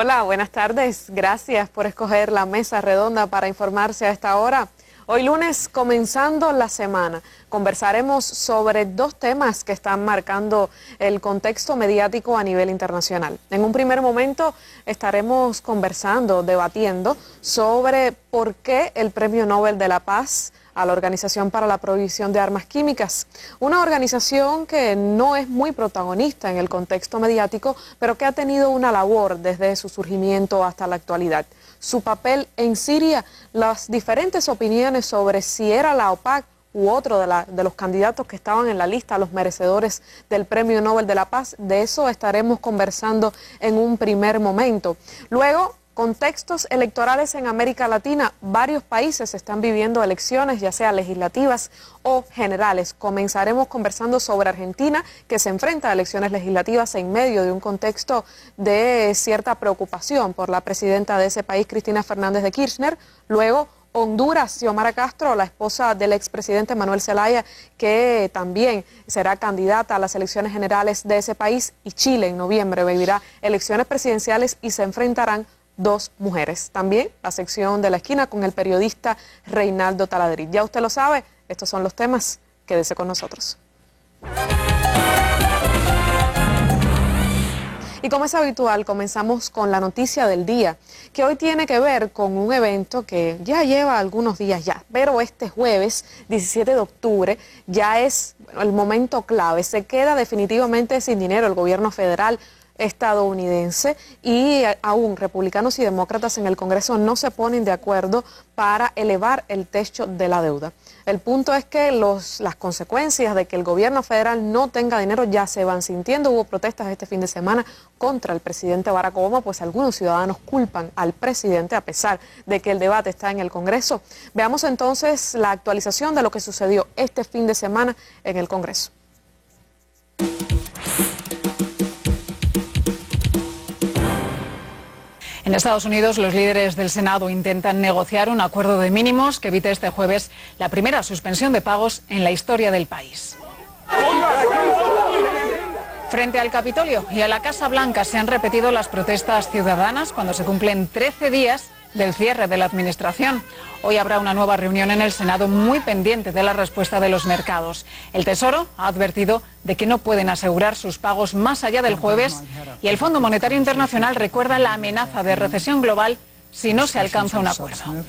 Hola, buenas tardes. Gracias por escoger la mesa redonda para informarse a esta hora. Hoy lunes, comenzando la semana, conversaremos sobre dos temas que están marcando el contexto mediático a nivel internacional. En un primer momento estaremos conversando, debatiendo sobre por qué el Premio Nobel de la Paz a la Organización para la Prohibición de Armas Químicas, una organización que no es muy protagonista en el contexto mediático, pero que ha tenido una labor desde su surgimiento hasta la actualidad. Su papel en Siria, las diferentes opiniones sobre si era la OPAC u otro de los candidatos que estaban en la lista, los merecedores del Premio Nobel de la Paz, de eso estaremos conversando en un primer momento. Luego, contextos electorales en América Latina. Varios países están viviendo elecciones, ya sea legislativas o generales. Comenzaremos conversando sobre Argentina, que se enfrenta a elecciones legislativas en medio de un contexto de cierta preocupación por la presidenta de ese país, Cristina Fernández de Kirchner. Luego, Honduras, Xiomara Castro, la esposa del expresidente Manuel Zelaya, que también será candidata a las elecciones generales de ese país. Y Chile en noviembre vivirá elecciones presidenciales y se enfrentarán dos mujeres. También la sección de la esquina con el periodista Reinaldo Taladriz. Ya usted lo sabe, estos son los temas. Quédese con nosotros. Y como es habitual, comenzamos con la noticia del día, que hoy tiene que ver con un evento que ya lleva algunos días ya, pero este jueves, 17 de octubre, ya es el momento clave. Se queda definitivamente sin dinero el gobierno federal estadounidense y aún republicanos y demócratas en el Congreso no se ponen de acuerdo para elevar el techo de la deuda. El punto es que las consecuencias de que el gobierno federal no tenga dinero ya se van sintiendo. Hubo protestas este fin de semana contra el presidente Barack Obama, pues algunos ciudadanos culpan al presidente a pesar de que el debate está en el Congreso. Veamos entonces la actualización de lo que sucedió este fin de semana en el Congreso. En Estados Unidos, los líderes del Senado intentan negociar un acuerdo de mínimos que evite este jueves la primera suspensión de pagos en la historia del país. Frente al Capitolio y a la Casa Blanca se han repetido las protestas ciudadanas cuando se cumplen 13 días del cierre de la administración. Hoy habrá una nueva reunión en el Senado muy pendiente de la respuesta de los mercados. El Tesoro ha advertido de que no pueden asegurar sus pagos más allá del jueves y el Fondo Monetario Internacional recuerda la amenaza de recesión global si no se alcanza un acuerdo.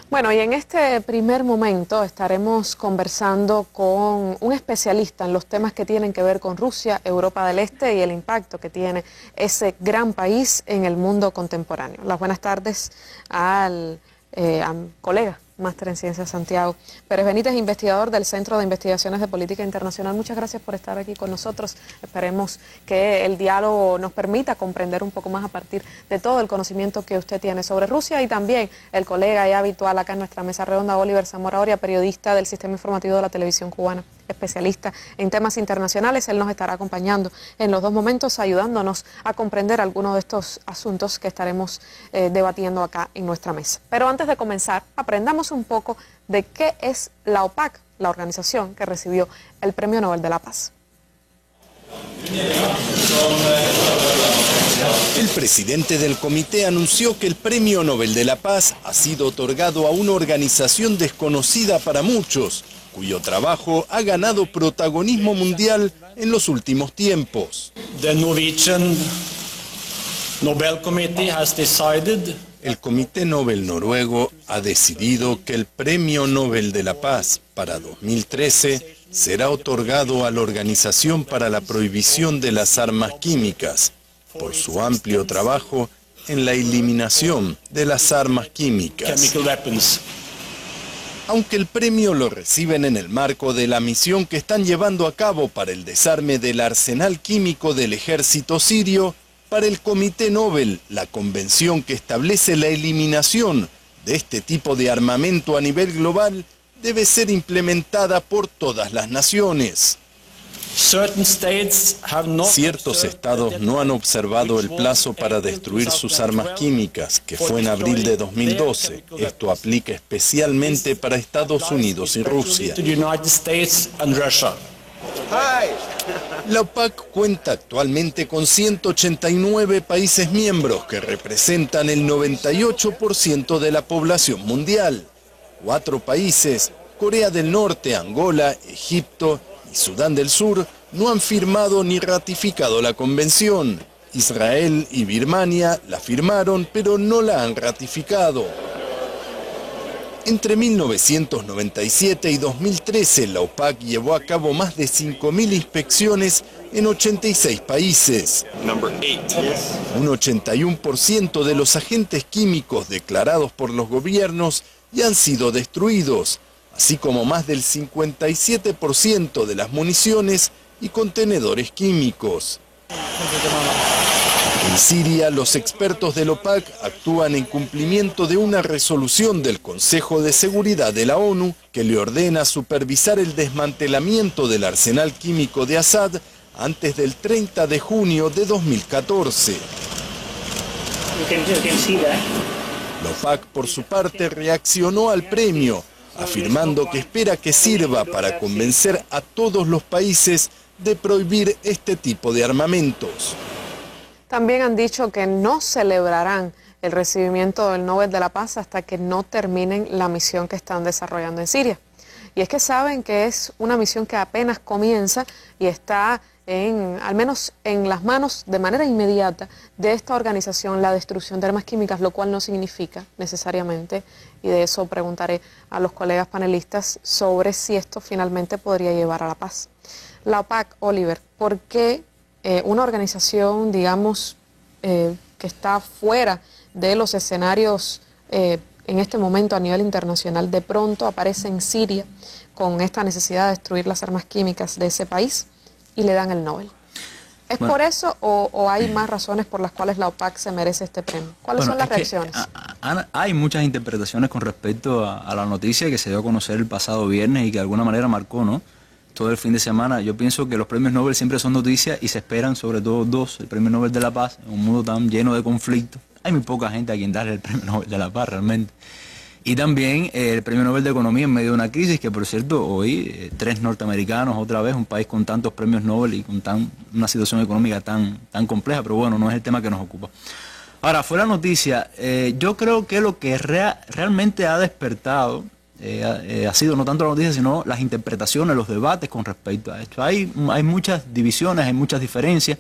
Bueno, y en este primer momento estaremos conversando con un especialista en los temas que tienen que ver con Rusia, Europa del Este y el impacto que tiene ese gran país en el mundo contemporáneo. Las buenas tardes al colega, máster en Ciencias Santiago Pérez Benítez, investigador del Centro de Investigaciones de Política Internacional. Muchas gracias por estar aquí con nosotros. Esperemos que el diálogo nos permita comprender un poco más a partir de todo el conocimiento que usted tiene sobre Rusia, y también el colega ya habitual acá en nuestra mesa redonda, Oliver Zamora Oria, periodista del Sistema Informativo de la Televisión Cubana, especialista en temas internacionales. Él nos estará acompañando en los dos momentos, ayudándonos a comprender algunos de estos asuntos que estaremos debatiendo acá en nuestra mesa. Pero antes de comenzar, aprendamos un poco de qué es la OPAC, la organización que recibió el Premio Nobel de la Paz. El presidente del comité anunció que el Premio Nobel de la Paz ha sido otorgado a una organización desconocida para muchos, cuyo trabajo ha ganado protagonismo mundial en los últimos tiempos. El Comité Nobel noruego ha decidido que el Premio Nobel de la Paz para 2013 será otorgado a la Organización para la Prohibición de las Armas Químicas por su amplio trabajo en la eliminación de las armas químicas. Aunque el premio lo reciben en el marco de la misión que están llevando a cabo para el desarme del arsenal químico del ejército sirio, para el Comité Nobel, la convención que establece la eliminación de este tipo de armamento a nivel global debe ser implementada por todas las naciones. Ciertos estados no han observado el plazo para destruir sus armas químicas, que fue en abril de 2012. Esto aplica especialmente para Estados Unidos y Rusia. La OPAC cuenta actualmente con 189 países miembros que representan el 98% de la población mundial. 4 países, Corea del Norte, Angola, Egipto y Sudán del Sur, no han firmado ni ratificado la convención. Israel y Birmania la firmaron, pero no la han ratificado. Entre 1997 y 2013, la OPAC llevó a cabo más de 5.000 inspecciones en 86 países. Un 81% de los agentes químicos declarados por los gobiernos ya han sido destruidos, así como más del 57% de las municiones y contenedores químicos. En Siria, los expertos de la OPAC actúan en cumplimiento de una resolución del Consejo de Seguridad de la ONU que le ordena supervisar el desmantelamiento del arsenal químico de Assad antes del 30 de junio de 2014. La OPAC, por su parte, reaccionó al premio, afirmando que espera que sirva para convencer a todos los países de prohibir este tipo de armamentos. También han dicho que no celebrarán el recibimiento del Nobel de la Paz hasta que no terminen la misión que están desarrollando en Siria. Y es que saben que es una misión que apenas comienza y está al menos en las manos de manera inmediata de esta organización la destrucción de armas químicas, lo cual no significa necesariamente, y de eso preguntaré a los colegas panelistas sobre si esto finalmente podría llevar a la paz. La OPAC, Oliver, ¿por qué una organización, digamos, que está fuera de los escenarios en este momento a nivel internacional, de pronto aparece en Siria con esta necesidad de destruir las armas químicas de ese país y le dan el Nobel? ¿Es por eso o hay más razones por las cuales la OPAC se merece este premio? ¿Cuáles son las reacciones? Hay muchas interpretaciones con respecto a la noticia que se dio a conocer el pasado viernes y que de alguna manera marcó, ¿no?, todo el fin de semana. Yo pienso que los premios Nobel siempre son noticias y se esperan sobre todo dos: el premio Nobel de la Paz, en un mundo tan lleno de conflictos. Hay muy poca gente a quien darle el premio Nobel de la Paz realmente. Y también el premio Nobel de Economía en medio de una crisis, que por cierto hoy 3 norteamericanos, otra vez un país con tantos premios Nobel y con una situación económica tan compleja, pero bueno, no es el tema que nos ocupa. Ahora, fuera noticia, yo creo que lo que realmente ha despertado ha sido no tanto la noticia, sino las interpretaciones, los debates con respecto a esto. Hay muchas divisiones, hay muchas diferencias.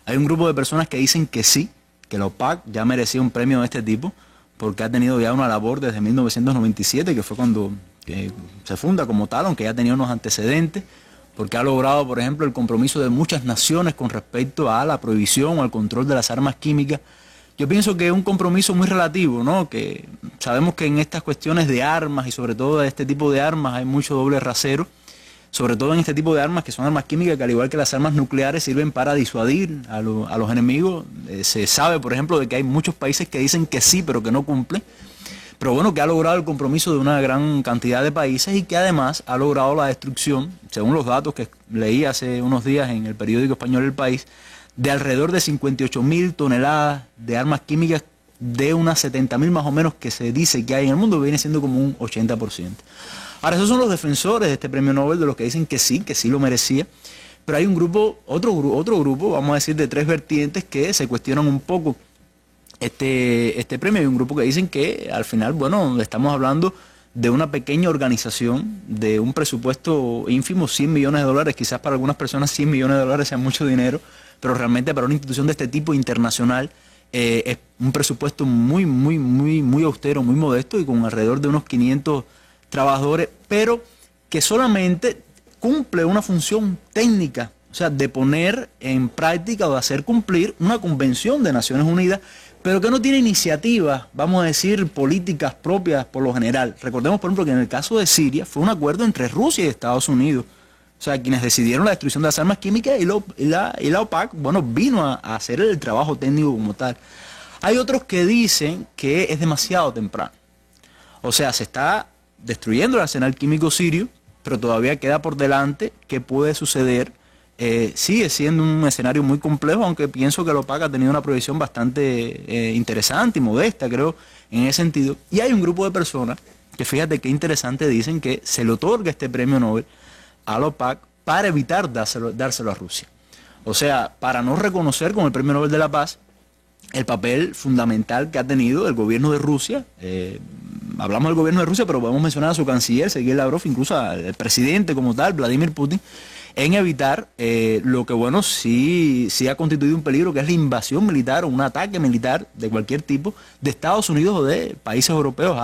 Hay un grupo de personas que dicen que sí, que la OPAC ya merecía un premio de este tipo, porque ha tenido ya una labor desde 1997, que fue cuando se funda como tal, aunque ya tenía unos antecedentes, porque ha logrado, por ejemplo, el compromiso de muchas naciones con respecto a la prohibición o al control de las armas químicas. Yo pienso que es un compromiso muy relativo, ¿no? Que sabemos que en estas cuestiones de armas y sobre todo de este tipo de armas hay mucho doble rasero, sobre todo en este tipo de armas que son armas químicas que, al igual que las armas nucleares, sirven para disuadir a los enemigos. Se sabe, por ejemplo, de que hay muchos países que dicen que sí, pero que no cumplen. Pero bueno, que ha logrado el compromiso de una gran cantidad de países y que además ha logrado la destrucción, según los datos que leí hace unos días en el periódico español El País, de alrededor de 58.000 toneladas de armas químicas, de unas 70.000 más o menos que se dice que hay en el mundo, viene siendo como un 80%. Ahora, esos son los defensores de este premio Nobel, de los que dicen que sí lo merecía, pero hay un grupo, otro grupo, vamos a decir, de 3 vertientes que se cuestionan un poco este premio. Hay un grupo que dicen que al final, bueno, estamos hablando de una pequeña organización, de un presupuesto ínfimo, $100 millones, quizás para algunas personas $100 millones sea mucho dinero, pero realmente para una institución de este tipo internacional es un presupuesto muy austero, muy modesto y con alrededor de unos 500 trabajadores, pero que solamente cumple una función técnica, o sea, de poner en práctica o de hacer cumplir una convención de Naciones Unidas, pero que no tiene iniciativas, vamos a decir, políticas propias por lo general. Recordemos, por ejemplo, que en el caso de Siria fue un acuerdo entre Rusia y Estados Unidos. O sea, quienes decidieron la destrucción de las armas químicas, y la OPAC, bueno, vino a hacer el trabajo técnico como tal. Hay otros que dicen que es demasiado temprano. O sea, se está destruyendo el arsenal químico sirio, pero todavía queda por delante qué puede suceder sigue siendo un escenario muy complejo, aunque pienso que la OPAC ha tenido una proyección bastante interesante y modesta, creo, en ese sentido. Y hay un grupo de personas que, fíjate qué interesante, dicen que se le otorga este premio Nobel a la OPAC para evitar dárselo a Rusia. O sea, para no reconocer con el premio Nobel de la Paz el papel fundamental que ha tenido el gobierno de Rusia. Hablamos del gobierno de Rusia, pero podemos mencionar a su canciller, Sergei Lavrov, incluso al presidente como tal, Vladimir Putin, en evitar lo que, bueno, sí ha constituido un peligro, que es la invasión militar o un ataque militar de cualquier tipo de Estados Unidos o de países europeos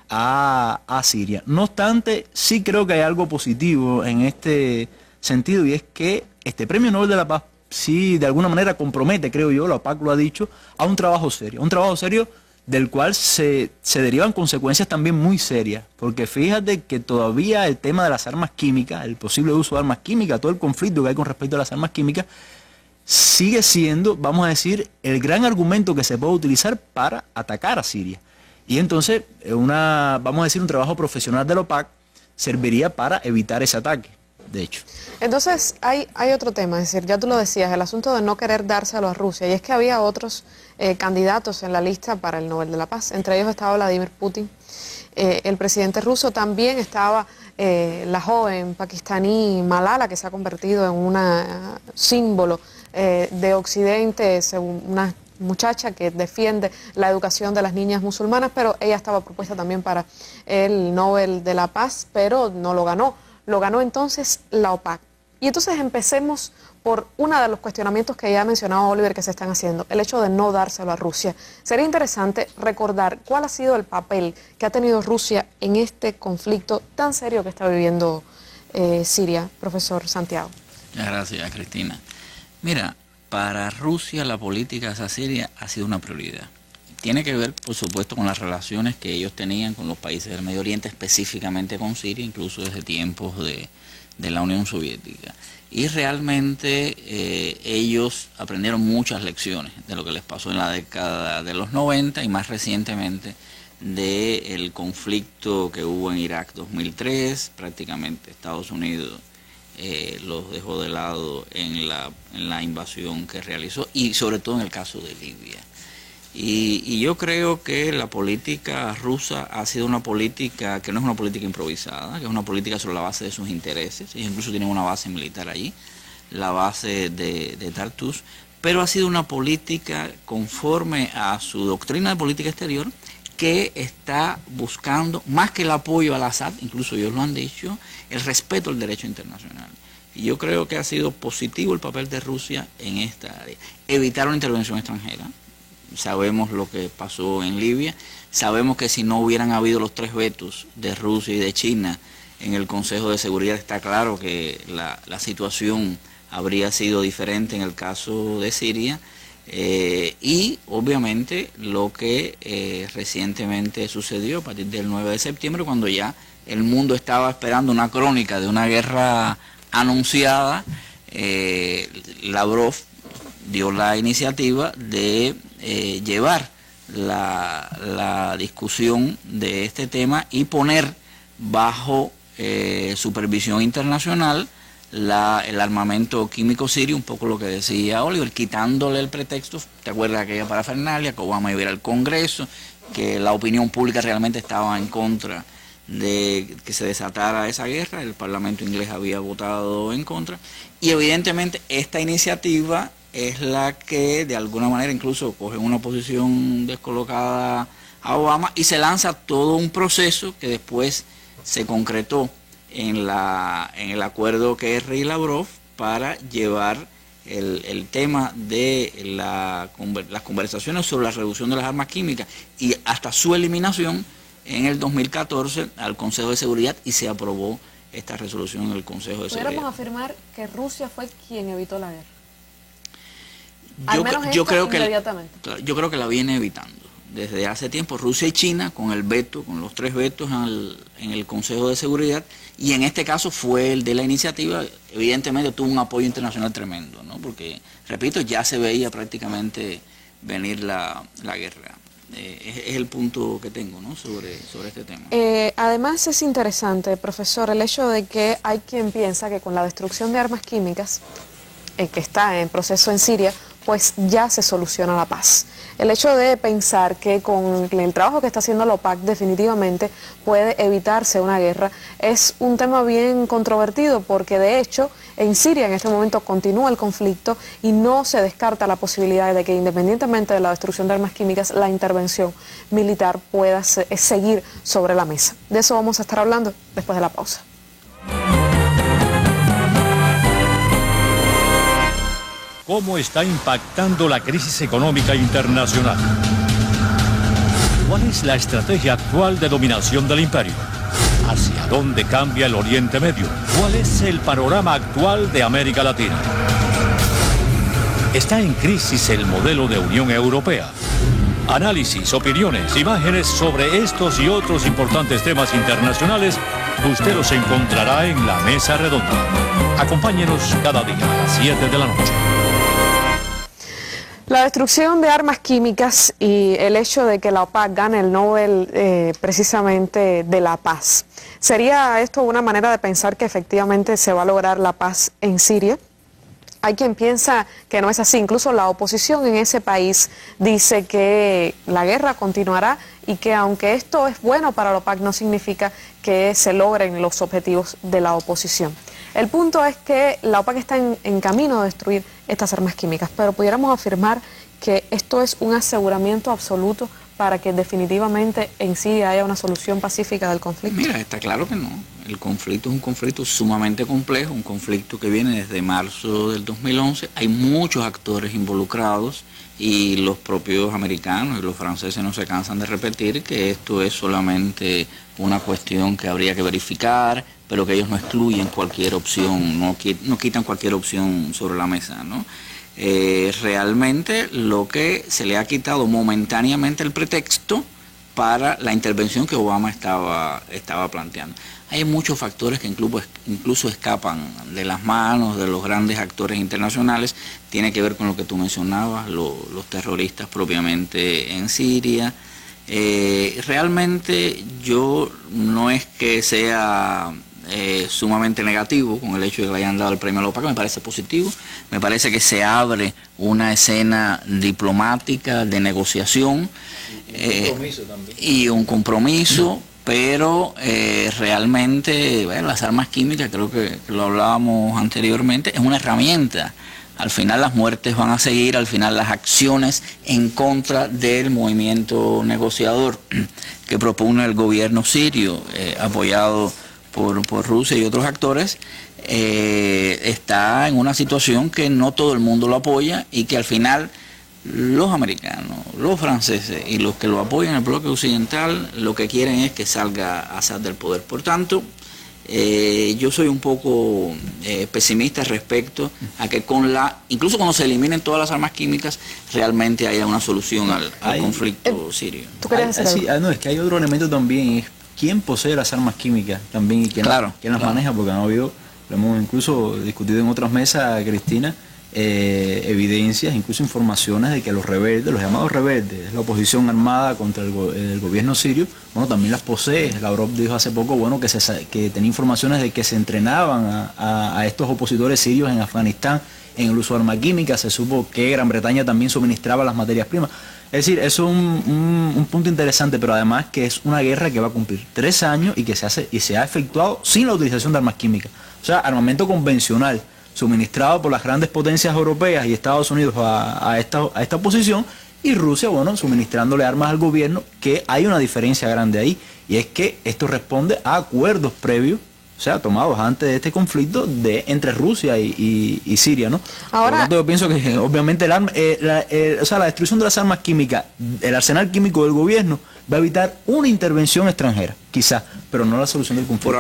a Siria. No obstante, sí creo que hay algo positivo en este sentido, y es que este premio Nobel de la Paz sí de alguna manera compromete, creo yo, la OPAC lo ha dicho, a un trabajo serio del cual se derivan consecuencias también muy serias, porque fíjate que todavía el tema de las armas químicas, el posible uso de armas químicas, todo el conflicto que hay con respecto a las armas químicas, sigue siendo, vamos a decir, el gran argumento que se puede utilizar para atacar a Siria. Y entonces, vamos a decir, un trabajo profesional de la OPAC serviría para evitar ese ataque, de hecho. Entonces, hay otro tema, es decir, ya tú lo decías, el asunto de no querer dárselo a Rusia, y es que había otros candidatos en la lista para el Nobel de la Paz. Entre ellos estaba Vladimir Putin, el presidente ruso, también estaba la joven pakistaní Malala, que se ha convertido en una símbolo de Occidente, según una muchacha que defiende la educación de las niñas musulmanas, pero ella estaba propuesta también para el Nobel de la Paz, pero no lo ganó. Lo ganó entonces la OPAC. Y entonces empecemos por uno de los cuestionamientos que ya ha mencionado Oliver que se están haciendo, el hecho de no dárselo a Rusia. Sería interesante recordar cuál ha sido el papel que ha tenido Rusia en este conflicto tan serio que está viviendo Siria, profesor Santiago. Gracias, Cristina. Mira, para Rusia la política hacia Siria ha sido una prioridad. Tiene que ver, por supuesto, con las relaciones que ellos tenían con los países del Medio Oriente, específicamente con Siria, incluso desde tiempos de la Unión Soviética. Y realmente ellos aprendieron muchas lecciones de lo que les pasó en la década de los 90 y más recientemente del conflicto que hubo en Irak 2003, prácticamente Estados Unidos los dejó de lado en la invasión que realizó y sobre todo en el caso de Libia. Y yo creo que la política rusa ha sido una política que no es una política improvisada, que es una política sobre la base de sus intereses. Ellos incluso tienen una base militar allí, la base de Tartus, pero ha sido una política conforme a su doctrina de política exterior, que está buscando, más que el apoyo al Assad, incluso ellos lo han dicho, el respeto al derecho internacional. Y yo creo que ha sido positivo el papel de Rusia en esta área. Evitar una intervención extranjera. Sabemos lo que pasó en Libia, sabemos que si no hubieran habido los 3 vetos de Rusia y de China en el Consejo de Seguridad, está claro que la situación habría sido diferente en el caso de Siria, y obviamente lo que recientemente sucedió a partir del 9 de septiembre, cuando ya el mundo estaba esperando una crónica de una guerra anunciada. Lavrov dio la iniciativa de llevar la discusión de este tema y poner bajo supervisión internacional el armamento químico sirio, un poco lo que decía Oliver, quitándole el pretexto. ¿Te acuerdas de aquella parafernalia? Que Obama iba a ir al Congreso, que la opinión pública realmente estaba en contra de que se desatara esa guerra, el Parlamento inglés había votado en contra, y evidentemente esta iniciativa es la que de alguna manera incluso coge una posición descolocada a Obama y se lanza todo un proceso que después se concretó en el acuerdo que es Lavrov para llevar el tema de las conversaciones sobre la reducción de las armas químicas y hasta su eliminación en el 2014 al Consejo de Seguridad, y se aprobó esta resolución en el Consejo de Seguridad. ¿Podríamos afirmar que Rusia fue quien evitó la guerra? Yo creo que la viene evitando desde hace tiempo. Rusia y China con el veto, con los 3 vetos en el Consejo de Seguridad, y en este caso fue el de la iniciativa, evidentemente tuvo un apoyo internacional tremendo, ¿no? Porque, repito, ya se veía prácticamente venir la guerra. es el punto que tengo, ¿no?, sobre este tema. Además es interesante, profesor, el hecho de que hay quien piensa que con la destrucción de armas químicas que está en proceso en Siria, pues ya se soluciona la paz. El hecho de pensar que con el trabajo que está haciendo la OPAC definitivamente puede evitarse una guerra es un tema bien controvertido, porque de hecho en Siria en este momento continúa el conflicto y no se descarta la posibilidad de que independientemente de la destrucción de armas químicas, la intervención militar pueda seguir sobre la mesa. De eso vamos a estar hablando después de la pausa. ¿Cómo está impactando la crisis económica internacional? ¿Cuál es la estrategia actual de dominación del imperio? ¿Hacia dónde cambia el Oriente Medio? ¿Cuál es el panorama actual de América Latina? ¿Está en crisis el modelo de Unión Europea? Análisis, opiniones, imágenes sobre estos y otros importantes temas internacionales, usted los encontrará en la Mesa Redonda. Acompáñenos cada día a las 7 de la noche. La destrucción de armas químicas y el hecho de que la OPAC gane el Nobel precisamente de la paz. ¿Sería esto una manera de pensar que efectivamente se va a lograr la paz en Siria? Hay quien piensa que no es así. Incluso la oposición en ese país dice que la guerra continuará y que aunque esto es bueno para la OPAC no significa que se logren los objetivos de la oposición. El punto es que la OPAC está en camino de destruir estas armas químicas, pero pudiéramos afirmar que esto es un aseguramiento absoluto para que definitivamente en Siria haya una solución pacífica del conflicto. Mira, está claro que no. El conflicto es un conflicto sumamente complejo, un conflicto que viene desde marzo del 2011. Hay muchos actores involucrados y los propios americanos y los franceses no se cansan de repetir que esto es solamente una cuestión que habría que verificar, pero que ellos no excluyen cualquier opción, no quitan cualquier opción sobre la mesa, ¿no? Realmente lo que se le ha quitado momentáneamente el pretexto para la intervención que Obama estaba planteando. Hay muchos factores que incluso escapan de las manos de los grandes actores internacionales. Tiene que ver con lo que tú mencionabas, los terroristas propiamente en Siria. Realmente yo no es que sea sumamente negativo con el hecho de que le hayan dado el premio a la OPAC, me parece positivo, me parece que se abre una escena diplomática de negociación y un compromiso, pero realmente las armas químicas, creo que lo hablábamos anteriormente, es una herramienta. Al final las muertes van a seguir, al final las acciones en contra del movimiento negociador que propone el gobierno sirio, apoyado por Rusia y otros actores, está en una situación que no todo el mundo lo apoya y que al final los americanos, los franceses y los que lo apoyan en el bloque occidental lo que quieren es que salga Assad del poder. Por tanto, yo soy un poco pesimista respecto a que incluso cuando se eliminen todas las armas químicas, realmente haya una solución al conflicto sirio. ¿Tú querías decir algo? No, es que hay otro elemento también, es quién posee las armas químicas también y quién las maneja, porque han habido, lo hemos incluso discutido en otras mesas, Cristina, evidencias, incluso informaciones de que los rebeldes, los llamados rebeldes, la oposición armada contra el gobierno sirio, bueno, también las posee. Lavrov dijo hace poco, bueno, que tenía informaciones de que se entrenaban a estos opositores sirios en Afganistán en el uso de armas químicas. Se supo que Gran Bretaña también suministraba las materias primas. Es decir, eso es un punto interesante, pero además que es una guerra que va a cumplir 3 años y que se ha efectuado sin la utilización de armas químicas. O sea, armamento convencional suministrado por las grandes potencias europeas y Estados Unidos a esta oposición, y Rusia, bueno, suministrándole armas al gobierno, que hay una diferencia grande ahí, y es que esto responde a acuerdos previos, o sea, tomados antes de este conflicto entre Rusia y Siria, ¿no? Ahora, por lo tanto, yo pienso que obviamente la destrucción de las armas químicas, el arsenal químico del gobierno, va a evitar una intervención extranjera, quizás, pero no la solución del conflicto.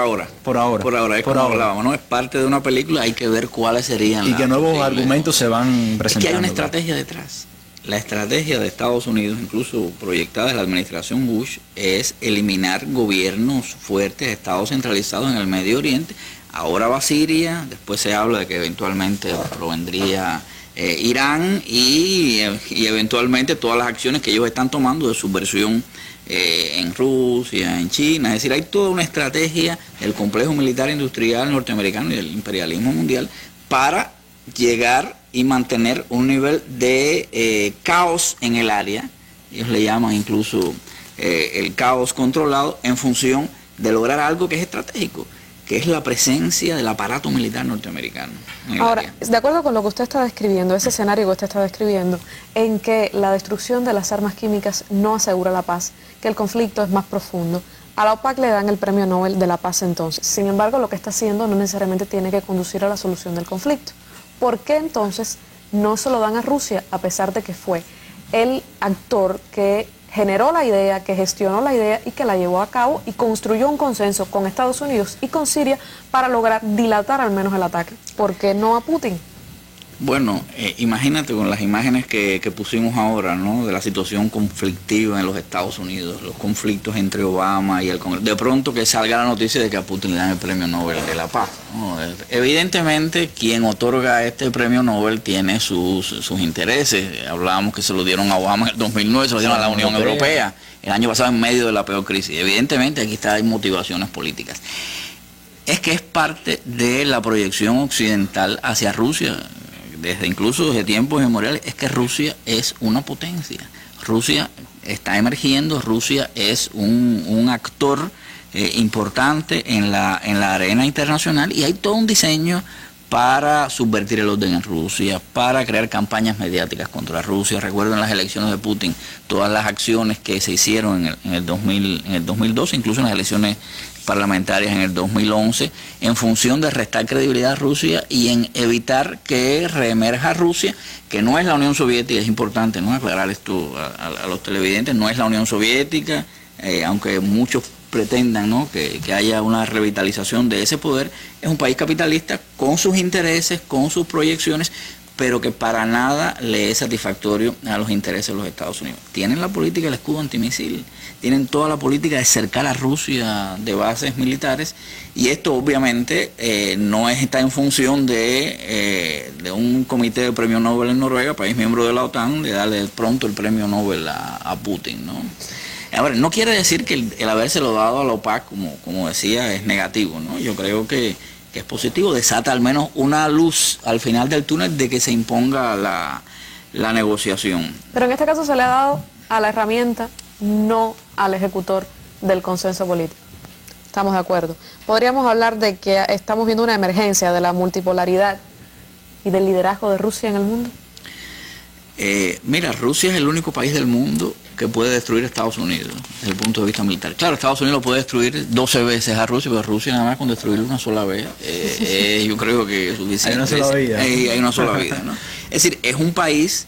Por ahora, es como hablábamos, ¿no? Es parte de una película, hay que ver cuáles serían. Y que nuevos argumentos se van presentando. Es que hay una estrategia detrás. La estrategia de Estados Unidos, incluso proyectada en la administración Bush, es eliminar gobiernos fuertes, estados centralizados en el Medio Oriente. Ahora va Siria, después se habla de que eventualmente provendría Irán y eventualmente todas las acciones que ellos están tomando de subversión en Rusia, en China. Es decir, hay toda una estrategia del complejo militar industrial norteamericano y del imperialismo mundial para llegar y mantener un nivel de caos en el área. Ellos le llaman incluso el caos controlado en función de lograr algo que es estratégico, que es la presencia del aparato militar norteamericano. Ahora, de acuerdo con lo que usted está describiendo, ese escenario que usted está describiendo, en que la destrucción de las armas químicas no asegura la paz, que el conflicto es más profundo, a la OPAC le dan el Premio Nobel de la Paz entonces. Sin embargo, lo que está haciendo no necesariamente tiene que conducir a la solución del conflicto. ¿Por qué entonces no se lo dan a Rusia, a pesar de que fue el actor que generó la idea, que gestionó la idea y que la llevó a cabo y construyó un consenso con Estados Unidos y con Siria para lograr dilatar al menos el ataque? ¿Por qué no a Putin? Bueno, imagínate con las imágenes que pusimos ahora, ¿no? De la situación conflictiva en los Estados Unidos, los conflictos entre Obama y el Congreso. De pronto que salga la noticia de que a Putin le dan el Premio Nobel de la Paz, ¿no? Evidentemente, quien otorga este Premio Nobel tiene sus intereses. Hablábamos que se lo dieron a Obama en el 2009, se lo dieron a la Unión Europea el año pasado en medio de la peor crisis. Evidentemente, aquí hay motivaciones políticas. Es que es parte de la proyección occidental hacia Rusia. Incluso desde tiempos inmemoriales, es que Rusia es una potencia. Rusia está emergiendo, Rusia es un actor importante en la arena internacional, y hay todo un diseño para subvertir el orden en Rusia, para crear campañas mediáticas contra Rusia. Recuerden las elecciones de Putin, todas las acciones que se hicieron en el 2012, incluso en las elecciones parlamentarias en el 2011, en función de restar credibilidad a Rusia y en evitar que reemerja Rusia, que no es la Unión Soviética. Es importante, ¿no?, aclarar esto a los televidentes. No es la Unión Soviética, aunque muchos pretendan, ¿no?, que haya una revitalización de ese poder. Es un país capitalista con sus intereses, con sus proyecciones, pero que para nada le es satisfactorio a los intereses de los Estados Unidos. Tienen la política del escudo antimisil, tienen toda la política de cercar a Rusia de bases militares, y esto obviamente no está en función de un comité de premio Nobel en Noruega, país miembro de la OTAN, de darle pronto el premio Nobel a Putin, ¿no? Ahora, no quiere decir que el habérselo dado a la OPAC, como decía, es negativo, ¿no? Yo creo que es positivo, desata al menos una luz al final del túnel de que se imponga la negociación. Pero en este caso se le ha dado a la herramienta, no al ejecutor del consenso político. Estamos de acuerdo. Podríamos hablar de que estamos viendo una emergencia de la multipolaridad y del liderazgo de Rusia en el mundo. Mira, Rusia es el único país del mundo que puede destruir a Estados Unidos desde el punto de vista militar. Claro, Estados Unidos lo puede destruir 12 veces a Rusia, pero Rusia nada más con destruirlo una sola vez, yo creo que es suficiente. Hay una sola vida. Hay una sola vida, ¿no? Es decir, es un país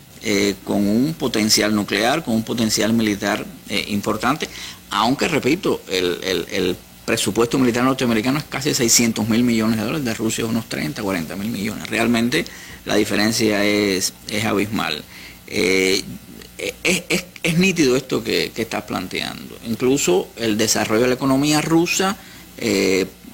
con un potencial nuclear, con un potencial militar importante, aunque, repito, el presupuesto militar norteamericano es casi 600.000 millones de dólares, de Rusia unos 30-40.000 millones. Realmente la diferencia es abismal. Es nítido esto que estás planteando. Incluso el desarrollo de la economía rusa,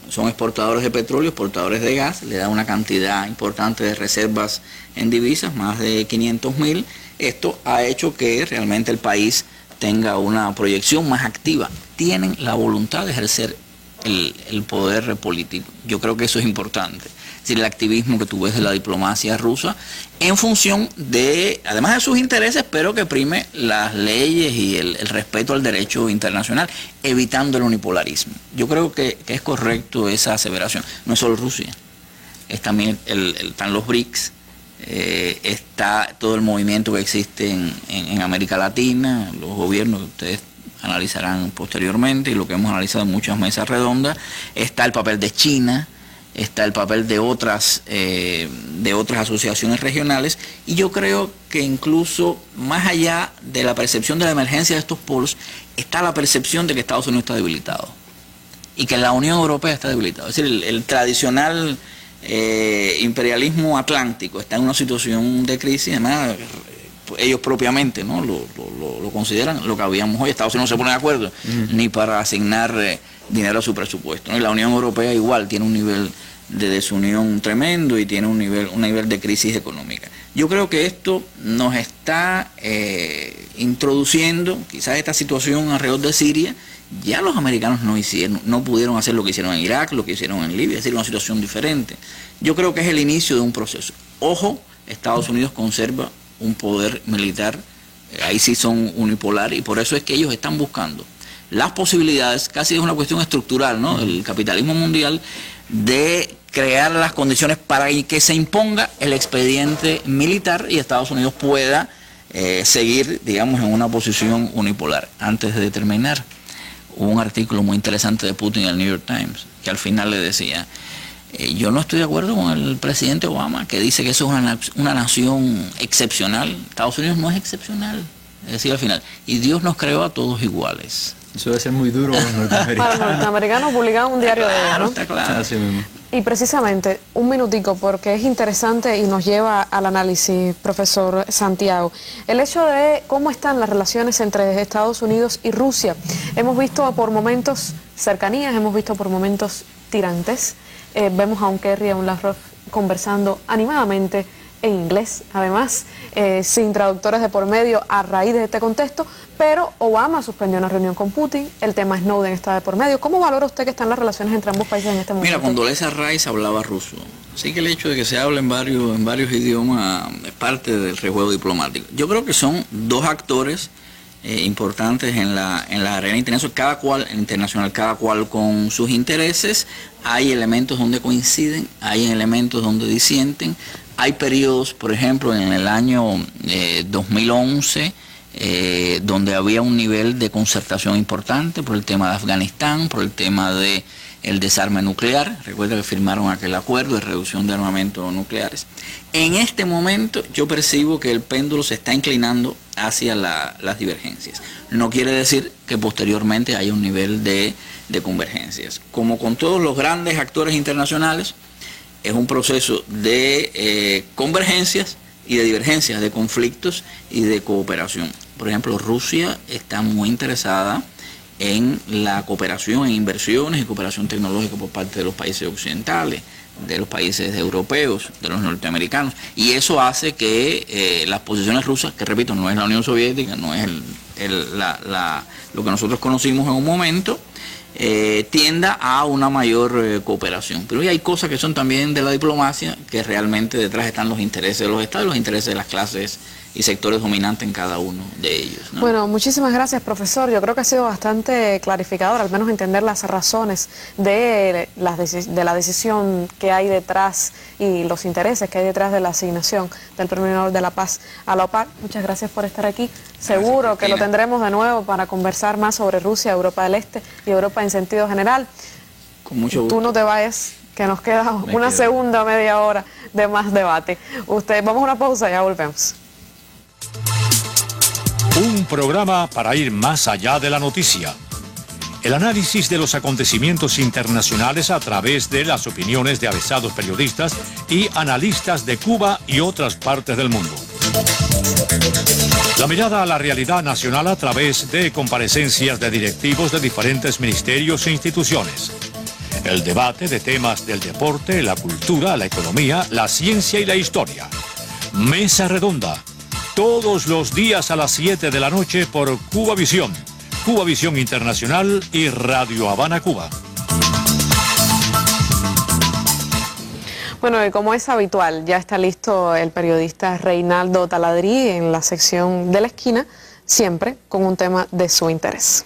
son exportadores de petróleo, exportadores de gas, le da una cantidad importante de reservas en divisas, más de 500.000. Esto ha hecho que realmente el país tenga una proyección más activa. Tienen la voluntad de ejercer el poder político. Yo creo que eso es importante. Es decir, el activismo que tú ves de la diplomacia rusa en función de, además de sus intereses, pero que prime las leyes y el respeto al derecho internacional, evitando el unipolarismo. Yo creo que es correcto esa aseveración. No es solo Rusia, es también están los BRICS, está todo el movimiento que existe en América Latina, los gobiernos que ustedes analizarán posteriormente y lo que hemos analizado en muchas mesas redondas. Está el papel de China, está el papel de otras asociaciones regionales, y yo creo que incluso más allá de la percepción de la emergencia de estos polos, está la percepción de que Estados Unidos está debilitado y que la Unión Europea está debilitada. Es decir, el tradicional imperialismo atlántico está en una situación de crisis. Además, ellos propiamente, ¿no?, lo consideran. Lo que habíamos hoy, Estados Unidos no se pone de acuerdo ni para asignar dinero a su presupuesto, ¿no? Y la Unión Europea igual tiene un nivel de desunión tremendo y tiene un nivel de crisis económica. Yo creo que esto nos está introduciendo quizás esta situación alrededor de Siria. Ya los americanos no pudieron hacer lo que hicieron en Irak, lo que hicieron en Libia, es decir, una situación diferente. Yo creo que es el inicio de un proceso. Ojo, Estados Unidos conserva un poder militar, ahí sí son unipolar, y por eso es que ellos están buscando las posibilidades, casi es una cuestión estructural, ¿no?, del capitalismo mundial, de crear las condiciones para que se imponga el expediente militar y Estados Unidos pueda seguir, digamos, en una posición unipolar. Antes de terminar, hubo un artículo muy interesante de Putin en el New York Times, que al final le decía, yo no estoy de acuerdo con el presidente Obama, que dice que eso es una nación excepcional. Estados Unidos no es excepcional, decía al final, y Dios nos creó a todos iguales. Eso debe ser muy duro para los norteamericanos. Para los norteamericanos publicado en un diario de ellos, ¿no? Está claro. Así mismo. Y precisamente, un minutico, porque es interesante y nos lleva al análisis, profesor Santiago. El hecho de cómo están las relaciones entre Estados Unidos y Rusia. Hemos visto por momentos cercanías, hemos visto por momentos tirantes. Vemos a un Kerry y a un Lavrov conversando animadamente en inglés, además, sin traductores de por medio a raíz de este contexto, pero Obama suspendió una reunión con Putin, el tema Snowden está de por medio. ¿Cómo valora usted que están las relaciones entre ambos países en este momento? Mira, Condoleezza Rice hablaba ruso, así que el hecho de que se hable en varios idiomas es parte del rejuego diplomático. Yo creo que son dos actores importantes en la arena internacional, cada cual con sus intereses. Hay elementos donde coinciden, hay elementos donde disienten. Hay periodos, por ejemplo, en el año 2011, donde había un nivel de concertación importante por el tema de Afganistán, por el tema de el desarme nuclear. Recuerda que firmaron aquel acuerdo de reducción de armamentos nucleares. En este momento yo percibo que el péndulo se está inclinando hacia las divergencias. No quiere decir que posteriormente haya un nivel de convergencias. Como con todos los grandes actores internacionales, es un proceso de convergencias y de divergencias, de conflictos y de cooperación. Por ejemplo, Rusia está muy interesada en la cooperación, en inversiones y cooperación tecnológica por parte de los países occidentales, de los países europeos, de los norteamericanos, y eso hace que las posiciones rusas, que repito, no es la Unión Soviética, no es lo que nosotros conocimos en un momento, tienda a una mayor cooperación. Pero hay cosas que son también de la diplomacia, que realmente detrás están los intereses de los estados y los intereses de las clases y sectores dominantes en cada uno de ellos, ¿no? Bueno, muchísimas gracias, profesor. Yo creo que ha sido bastante clarificador, al menos entender las razones de la decisión que hay detrás y los intereses que hay detrás de la asignación del Premio Nobel de la Paz a la OPAC. Muchas gracias por estar aquí. Seguro que lo tendremos de nuevo para conversar más sobre Rusia, Europa del Este y Europa en sentido general. Con mucho gusto. Tú no te vayas, que nos queda una segunda media hora de más debate. Vamos a una pausa y ya volvemos. Un programa para ir más allá de la noticia. El análisis de los acontecimientos internacionales a través de las opiniones de avesados periodistas y analistas de Cuba y otras partes del mundo. La mirada a la realidad nacional a través de comparecencias de directivos de diferentes ministerios e instituciones. El debate de temas del deporte, la cultura, la economía, la ciencia y la historia. Mesa Redonda. Todos los días a las 7 de la noche por Cubavisión, Cubavisión Internacional y Radio Habana, Cuba. Bueno, y como es habitual, ya está listo el periodista Reinaldo Taladrí en la sección de la esquina, siempre con un tema de su interés.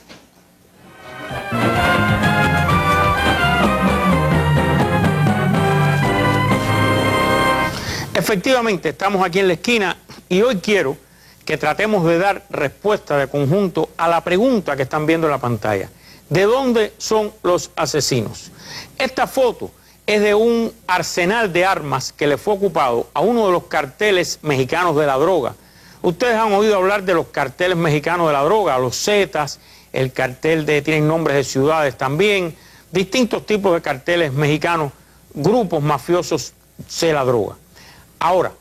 Efectivamente, estamos aquí en la esquina y hoy quiero que tratemos de dar respuesta de conjunto a la pregunta que están viendo en la pantalla. ¿De dónde son los asesinos? Esta foto es de un arsenal de armas que le fue ocupado a uno de los carteles mexicanos de la droga. Ustedes han oído hablar de los carteles mexicanos de la droga, los Zetas, el cartel tienen nombres de ciudades también, distintos tipos de carteles mexicanos, grupos mafiosos de la droga. Ahora,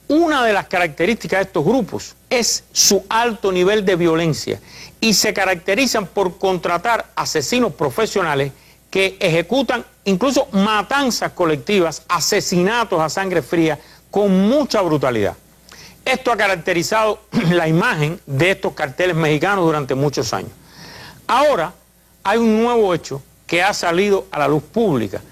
una de las características de estos grupos es su alto nivel de violencia y se caracterizan por contratar asesinos profesionales que ejecutan incluso matanzas colectivas, asesinatos a sangre fría con mucha brutalidad. Esto ha caracterizado la imagen de estos carteles mexicanos durante muchos años. Ahora hay un nuevo hecho que ha salido a la luz pública.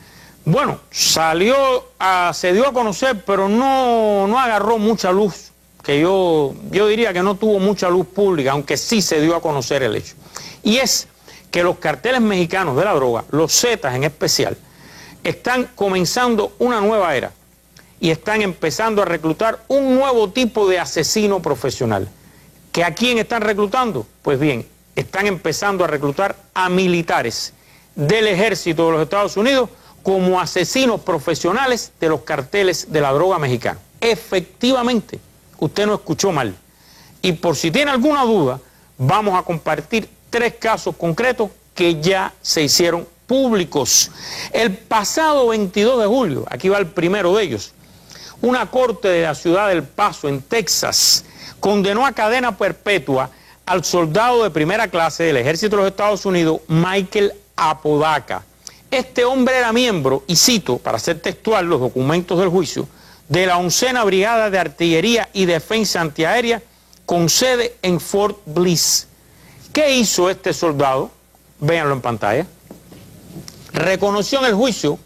Bueno, se dio a conocer, pero no agarró mucha luz, que yo diría que no tuvo mucha luz pública, aunque sí se dio a conocer el hecho. Y es que los carteles mexicanos de la droga, los Zetas en especial, están comenzando una nueva era y están empezando a reclutar un nuevo tipo de asesino profesional. ¿Que a quién están reclutando? Pues bien, están empezando a reclutar a militares del ejército de los Estados Unidos como asesinos profesionales de los carteles de la droga mexicana. Efectivamente, usted no escuchó mal. Y por si tiene alguna duda, vamos a compartir 3 casos concretos que ya se hicieron públicos. El pasado 22 de julio, aquí va el primero de ellos, una corte de la ciudad del Paso, en Texas, condenó a cadena perpetua al soldado de primera clase del ejército de los Estados Unidos, Michael Apodaca. Este hombre era miembro, y cito para ser textual los documentos del juicio, de la 11ª Brigada de Artillería y Defensa Antiaérea con sede en Fort Bliss. ¿Qué hizo este soldado? Véanlo en pantalla. Reconoció en el juicio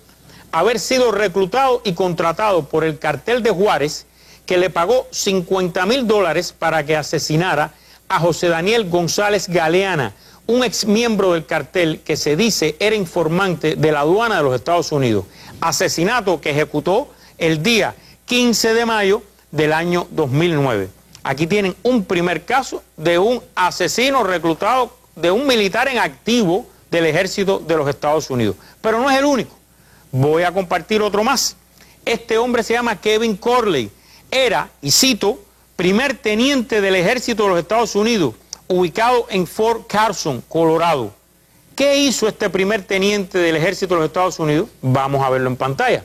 haber sido reclutado y contratado por el cartel de Juárez, que le pagó $50,000 para que asesinara a José Daniel González Galeana, un ex miembro del cartel que se dice era informante de la aduana de los Estados Unidos. Asesinato que ejecutó el día 15 de mayo del año 2009. Aquí tienen un primer caso de un asesino reclutado, de un militar en activo del ejército de los Estados Unidos. Pero no es el único. Voy a compartir otro más. Este hombre se llama Kevin Corley. Era, y cito, primer teniente del ejército de los Estados Unidos, ubicado en Fort Carson, Colorado. ¿Qué hizo este primer teniente del ejército de los Estados Unidos? Vamos a verlo en pantalla.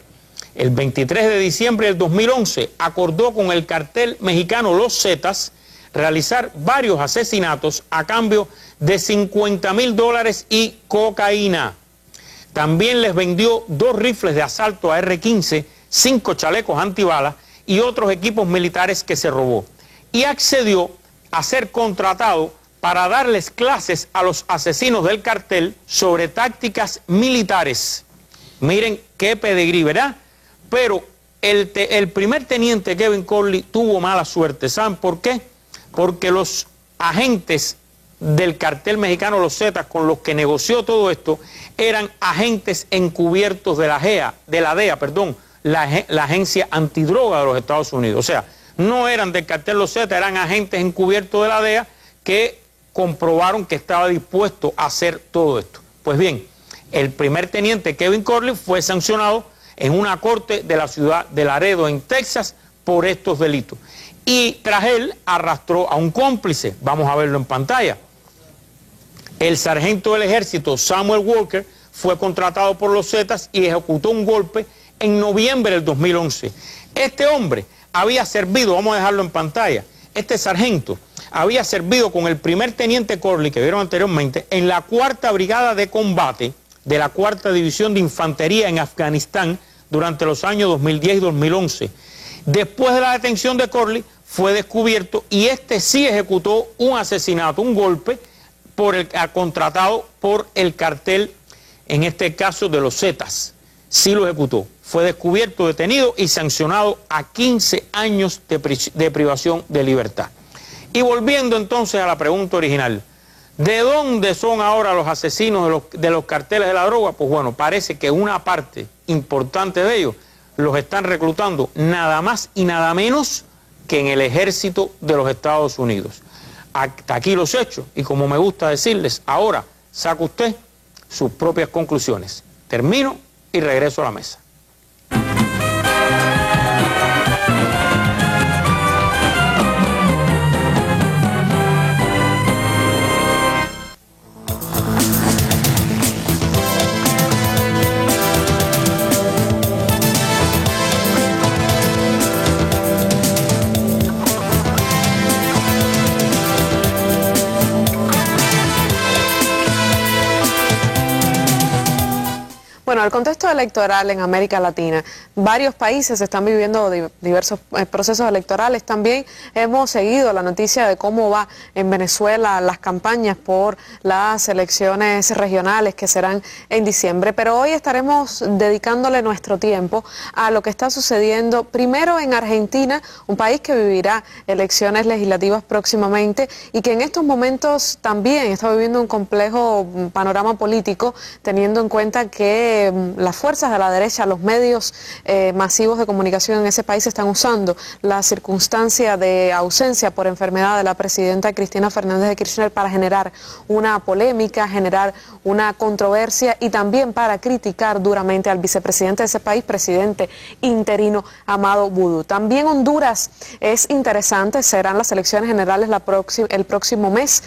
El 23 de diciembre del 2011 acordó con el cartel mexicano Los Zetas realizar varios asesinatos a cambio de $50,000 y cocaína. También les vendió 2 rifles de asalto AR-15, 5 chalecos antibalas y otros equipos militares que se robó. Y accedió a ser contratado para darles clases a los asesinos del cartel sobre tácticas militares. Miren qué pedigrí, ¿verdad? Pero el primer teniente Kevin Corley tuvo mala suerte. ¿Saben por qué? Porque los agentes del cartel mexicano Los Zetas con los que negoció todo esto eran agentes encubiertos de la DEA, la agencia antidroga de los Estados Unidos. O sea, no eran del cartel Los Zetas, eran agentes encubiertos de la DEA que comprobaron que estaba dispuesto a hacer todo esto. Pues bien, el primer teniente Kevin Corley fue sancionado en una corte de la ciudad de Laredo, en Texas, por estos delitos. Y tras él arrastró a un cómplice. Vamos a verlo en pantalla. El sargento del ejército Samuel Walker fue contratado por los Zetas y ejecutó un golpe en noviembre del 2011. Este hombre había servido, vamos a dejarlo en pantalla, este sargento había servido con el primer teniente Corley, que vieron anteriormente, en la 4ª Brigada de Combate de la 4ª División de Infantería en Afganistán durante los años 2010 y 2011. Después de la detención de Corley, fue descubierto y este sí ejecutó un asesinato, un golpe, contratado por el cartel, en este caso de los Zetas. Sí lo ejecutó. Fue descubierto, detenido y sancionado a 15 años de privación de libertad. Y volviendo entonces a la pregunta original, ¿de dónde son ahora los asesinos de los carteles de la droga? Pues bueno, parece que una parte importante de ellos los están reclutando nada más y nada menos que en el ejército de los Estados Unidos. Hasta aquí los hechos, y como me gusta decirles, ahora saca usted sus propias conclusiones. Termino y regreso a la mesa. Bueno, el contexto electoral en América Latina, varios países están viviendo diversos procesos electorales. También hemos seguido la noticia de cómo va en Venezuela las campañas por las elecciones regionales que serán en diciembre. Pero hoy estaremos dedicándole nuestro tiempo a lo que está sucediendo primero en Argentina, un país que vivirá elecciones legislativas próximamente y que en estos momentos también está viviendo un complejo panorama político, teniendo en cuenta que las fuerzas de la derecha, los medios masivos de comunicación en ese país están usando la circunstancia de ausencia por enfermedad de la presidenta Cristina Fernández de Kirchner para generar una polémica, generar una controversia y también para criticar duramente al vicepresidente de ese país, presidente interino Amado Boudou. También Honduras es interesante, serán las elecciones generales el próximo mes.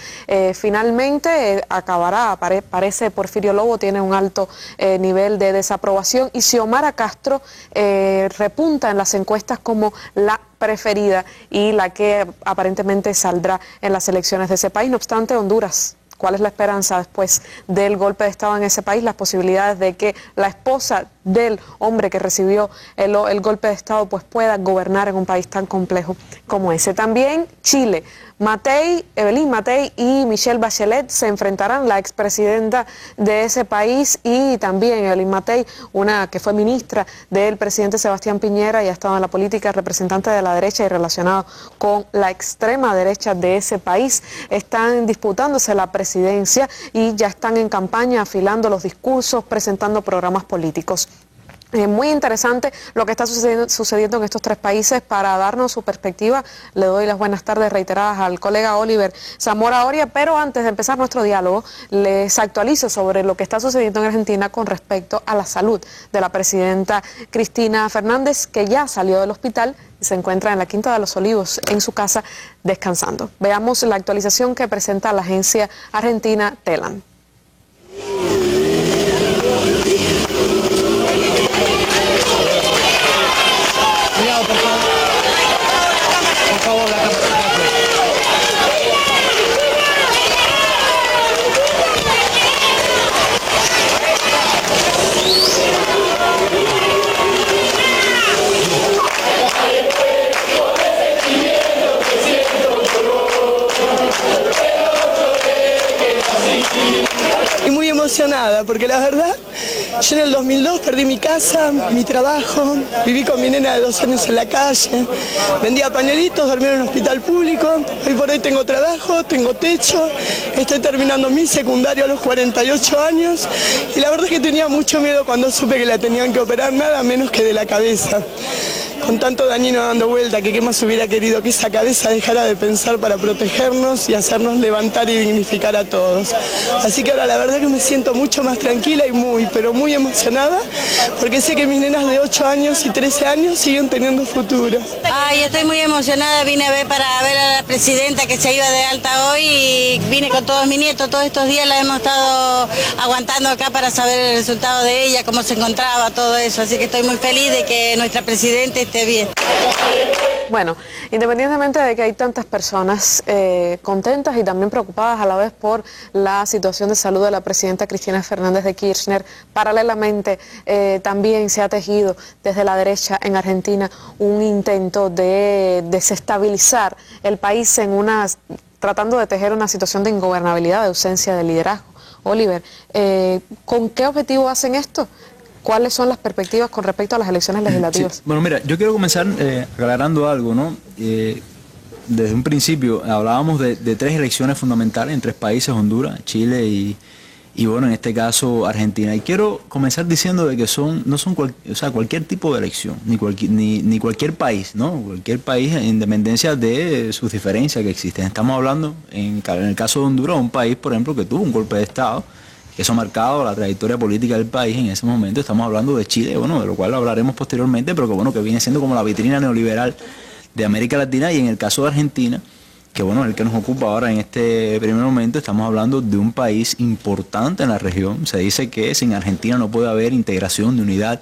Finalmente acabará, parece Porfirio Lobo tiene un alto nivel de desaprobación y Xiomara Castro repunta en las encuestas como la preferida y la que aparentemente saldrá en las elecciones de ese país. No obstante, Honduras, ¿cuál es la esperanza después del golpe de Estado en ese país? Las posibilidades de que la esposa del hombre que recibió el golpe de Estado pues pueda gobernar en un país tan complejo como ese. También Chile. Evelyn Matei y Michelle Bachelet se enfrentarán, la expresidenta de ese país y también Evelyn Matei, una que fue ministra del presidente Sebastián Piñera y ha estado en la política, representante de la derecha y relacionado con la extrema derecha de ese país. Están disputándose la presidencia y ya están en campaña afilando los discursos, presentando programas políticos. Muy interesante lo que está sucediendo en estos tres países. Para darnos su perspectiva, le doy las buenas tardes reiteradas al colega Oliver Zamora Oria, pero antes de empezar nuestro diálogo, les actualizo sobre lo que está sucediendo en Argentina con respecto a la salud de la presidenta Cristina Fernández, que ya salió del hospital y se encuentra en la Quinta de los Olivos, en su casa, descansando. Veamos la actualización que presenta la agencia argentina Telam. Por favor, la cámara. Y muy emocionada, porque la verdad, yo en el 2002 perdí mi casa, mi trabajo, viví con mi nena de 2 años en la calle, vendía pañuelitos, dormía en un hospital público, hoy por hoy tengo trabajo, tengo techo, estoy terminando mi secundario a los 48 años y la verdad es que tenía mucho miedo cuando supe que la tenían que operar, nada menos que de la cabeza. Con tanto dañino dando vuelta, que qué más hubiera querido que esa cabeza dejara de pensar para protegernos y hacernos levantar y dignificar a todos. Así que ahora la verdad que me siento mucho más tranquila y pero muy emocionada, porque sé que mis nenas de 8 años y 13 años siguen teniendo futuro. Ay, estoy muy emocionada, vine a ver a la presidenta que se iba de alta hoy y vine con todos mis nietos, todos estos días la hemos estado aguantando acá para saber el resultado de ella, cómo se encontraba, todo eso, así que estoy muy feliz de que nuestra presidenta esté bien. Bueno, independientemente de que hay tantas personas contentas y también preocupadas a la vez por la situación de salud de la presidenta Cristina Fernández de Kirchner, paralelamente también se ha tejido desde la derecha en Argentina un intento de desestabilizar el país tratando de tejer una situación de ingobernabilidad, de ausencia de liderazgo. Oliver, ¿con qué objetivo hacen esto? ¿Cuáles son las perspectivas con respecto a las elecciones legislativas? Sí. Bueno, mira, yo quiero comenzar aclarando algo, ¿no? Desde un principio hablábamos de 3 elecciones fundamentales en 3 países, Honduras, Chile y bueno, en este caso Argentina. Y quiero comenzar diciendo de que no son cualquier tipo de elección, ni cualquier país, ¿no? Cualquier país en independencia de sus diferencias que existen. Estamos hablando, en el caso de Honduras, un país, por ejemplo, que tuvo un golpe de Estado, que eso ha marcado la trayectoria política del país en ese momento. Estamos hablando de Chile, bueno, de lo cual hablaremos posteriormente, pero que bueno, que viene siendo como la vitrina neoliberal de América Latina. Y en el caso de Argentina, que bueno, el que nos ocupa ahora en este primer momento, estamos hablando de un país importante en la región. Se dice que sin Argentina no puede haber integración de unidad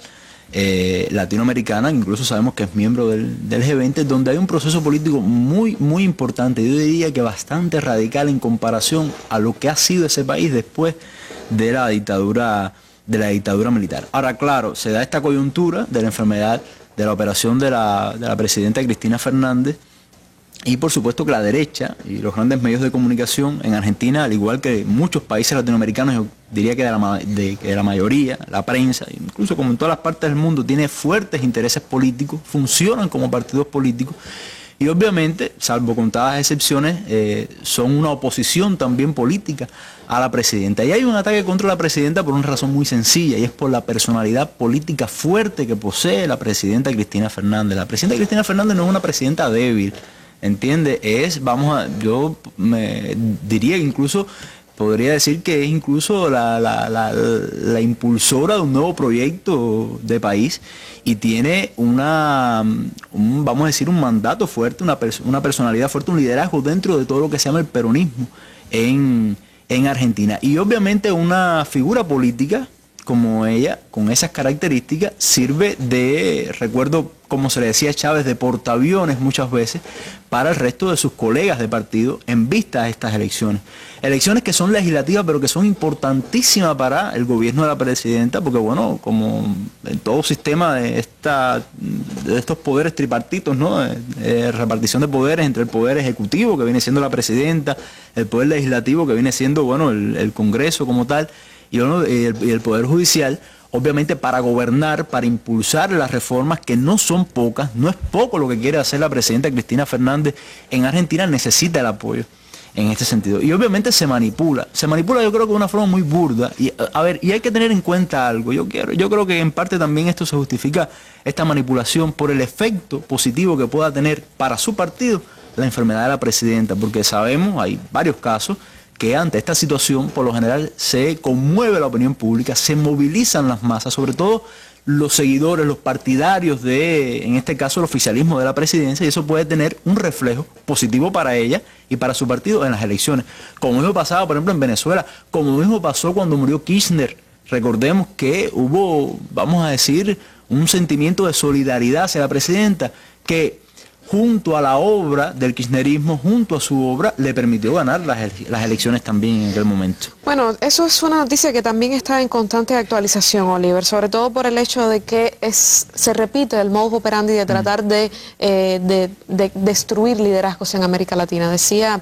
latinoamericana, incluso sabemos que es miembro del G20, donde hay un proceso político muy, muy importante, yo diría que bastante radical en comparación a lo que ha sido ese país después de la dictadura de la dictadura militar. Ahora, claro, se da esta coyuntura de la enfermedad, de la operación de la presidenta Cristina Fernández, y por supuesto que la derecha y los grandes medios de comunicación en Argentina, al igual que muchos países latinoamericanos, yo diría que de la mayoría, la prensa, incluso como en todas las partes del mundo, tiene fuertes intereses políticos, funcionan como partidos políticos, y obviamente, salvo contadas excepciones, son una oposición también política a la presidenta. Y hay un ataque contra la presidenta por una razón muy sencilla, y es por la personalidad política fuerte que posee la presidenta Cristina Fernández. La presidenta Cristina Fernández no es una presidenta débil, ¿entiende? Yo me diría que incluso, podría decir que es incluso la impulsora de un nuevo proyecto de país, y tiene vamos a decir, un mandato fuerte, una personalidad fuerte, un liderazgo dentro de todo lo que se llama el peronismo en Argentina. Y obviamente una figura política como ella, con esas características, sirve de, recuerdo como se le decía a Chávez, de portaaviones muchas veces para el resto de sus colegas de partido en vista a estas elecciones. Elecciones que son legislativas, pero que son importantísimas para el gobierno de la presidenta, porque bueno, como en todo sistema de estos poderes tripartitos, ¿no? Repartición de poderes entre el poder ejecutivo, que viene siendo la presidenta, el poder legislativo, que viene siendo, bueno, el Congreso como tal, y el Poder Judicial, obviamente para gobernar, para impulsar las reformas, que no son pocas, no es poco lo que quiere hacer la presidenta Cristina Fernández en Argentina, necesita el apoyo en este sentido. Y obviamente se manipula yo creo que de una forma muy burda, y hay que tener en cuenta algo, yo creo que en parte también esto se justifica, esta manipulación, por el efecto positivo que pueda tener para su partido la enfermedad de la presidenta, porque sabemos, hay varios casos, que ante esta situación, por lo general, se conmueve la opinión pública, se movilizan las masas, sobre todo los seguidores, los partidarios de, en este caso, el oficialismo de la presidencia, y eso puede tener un reflejo positivo para ella y para su partido en las elecciones. Como mismo pasaba, por ejemplo, en Venezuela, como mismo pasó cuando murió Kirchner. Recordemos que hubo, vamos a decir, un sentimiento de solidaridad hacia la presidenta, que junto a la obra del kirchnerismo, junto a su obra, le permitió ganar las elecciones también en aquel momento. Bueno, eso es una noticia que también está en constante actualización, Oliver, sobre todo por el hecho de que se repite el modus operandi de tratar de destruir liderazgos en América Latina. Decía,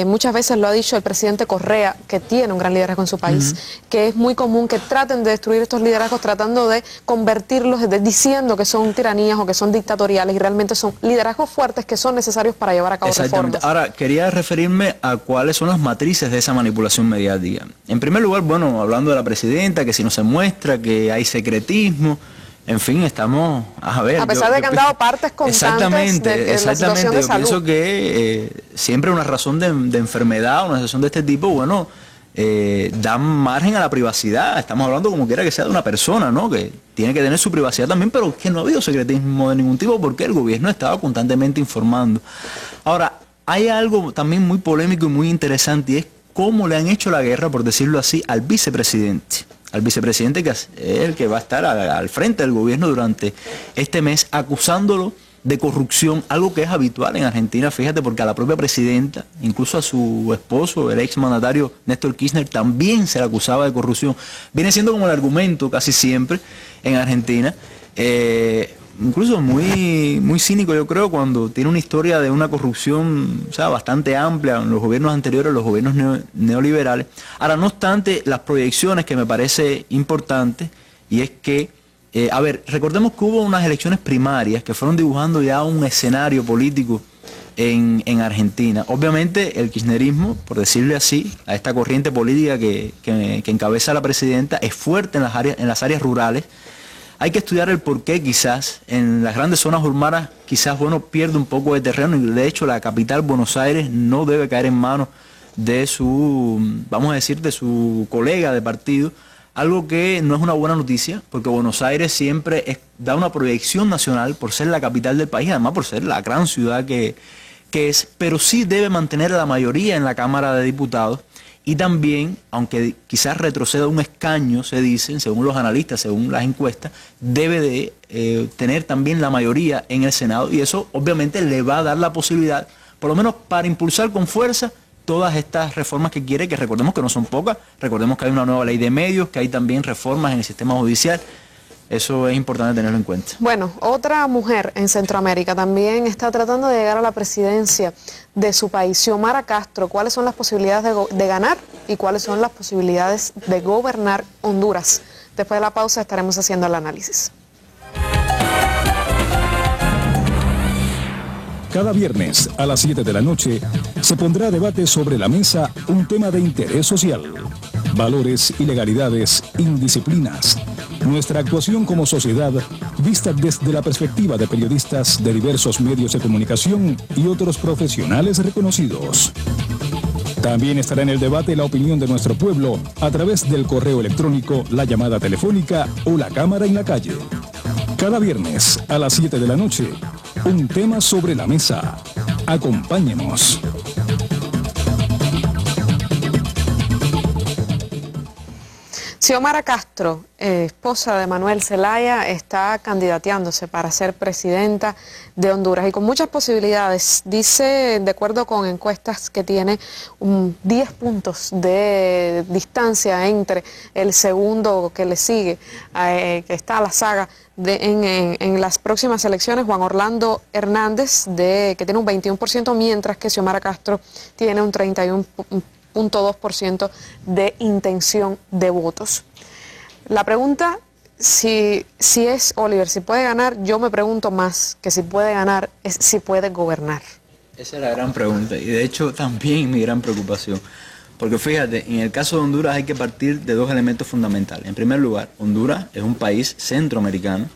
muchas veces lo ha dicho el presidente Correa, que tiene un gran liderazgo en su país, que es muy común que traten de destruir estos liderazgos tratando de convertirlos, diciendo que son tiranías o que son dictatoriales, y realmente son liderazgos fuertes que son necesarios para llevar a cabo reformas. Ahora, quería referirme a cuáles son las matrices de esa manipulación mediática. En primer lugar, bueno, hablando de la presidenta, que si no se muestra, que hay secretismo, en fin, estamos a ver. A pesar de que han dado partes constantes de la situación de salud. Yo pienso que siempre una razón de enfermedad, una situación de este tipo, bueno, dan margen a la privacidad. Estamos hablando como quiera que sea de una persona, ¿no? Que tiene que tener su privacidad también, pero que no ha habido secretismo de ningún tipo porque el gobierno estaba constantemente informando. Ahora, hay algo también muy polémico y muy interesante, y es cómo le han hecho la guerra, por decirlo así, al vicepresidente. Al vicepresidente, que es el que va a estar al frente del gobierno durante este mes, acusándolo de corrupción, algo que es habitual en Argentina, fíjate, porque a la propia presidenta, incluso a su esposo, el ex mandatario Néstor Kirchner, también se le acusaba de corrupción. Viene siendo como el argumento casi siempre en Argentina, incluso muy cínico, yo creo, cuando tiene una historia de una corrupción, o sea, bastante amplia en los gobiernos anteriores, los gobiernos neoliberales. Ahora, no obstante, las proyecciones que me parece importante, y es que recordemos que hubo unas elecciones primarias que fueron dibujando ya un escenario político en Argentina. Obviamente el kirchnerismo, por decirle así, a esta corriente política que encabeza la presidenta, es fuerte en las áreas rurales. Hay que estudiar el porqué, quizás en las grandes zonas urbanas quizás, bueno, pierde un poco de terreno, y de hecho la capital, Buenos Aires, no debe caer en manos de su, vamos a decir, de su colega de partido. Algo que no es una buena noticia, porque Buenos Aires siempre da una proyección nacional por ser la capital del país, además por ser la gran ciudad que es, pero sí debe mantener a la mayoría en la Cámara de Diputados, y también, aunque quizás retroceda un escaño, se dicen, según los analistas, según las encuestas, debe de tener también la mayoría en el Senado, y eso obviamente le va a dar la posibilidad, por lo menos para impulsar con fuerza, todas estas reformas que quiere, que recordemos que no son pocas, recordemos que hay una nueva ley de medios, que hay también reformas en el sistema judicial. Eso es importante tenerlo en cuenta. Bueno, otra mujer en Centroamérica también está tratando de llegar a la presidencia de su país, Xiomara Castro. ¿Cuáles son las posibilidades de ganar y cuáles son las posibilidades de gobernar Honduras? Después de la pausa estaremos haciendo el análisis. Cada viernes a las 7 de la noche se pondrá a debate sobre la mesa un tema de interés social. Valores, ilegalidades, indisciplinas. Nuestra actuación como sociedad vista desde la perspectiva de periodistas de diversos medios de comunicación y otros profesionales reconocidos. También estará en el debate la opinión de nuestro pueblo a través del correo electrónico, la llamada telefónica o la cámara en la calle. Cada viernes a las 7 de la noche, un tema sobre la mesa. Acompáñenos. Xiomara Castro, esposa de Manuel Zelaya, está candidateándose para ser presidenta de Honduras y con muchas posibilidades. Dice, de acuerdo con encuestas, que tiene 10 puntos de distancia entre el segundo que le sigue, que está a la saga en las próximas elecciones, Juan Orlando Hernández, que tiene un 21%, mientras que Xiomara Castro tiene un 31.2% de intención de votos. La pregunta, si es Oliver, si puede ganar, yo me pregunto más que si puede ganar, es si puede gobernar. Esa es la gran pregunta y de hecho también mi gran preocupación. Porque fíjate, en el caso de Honduras hay que partir de dos elementos fundamentales. En primer lugar, Honduras es un país centroamericano.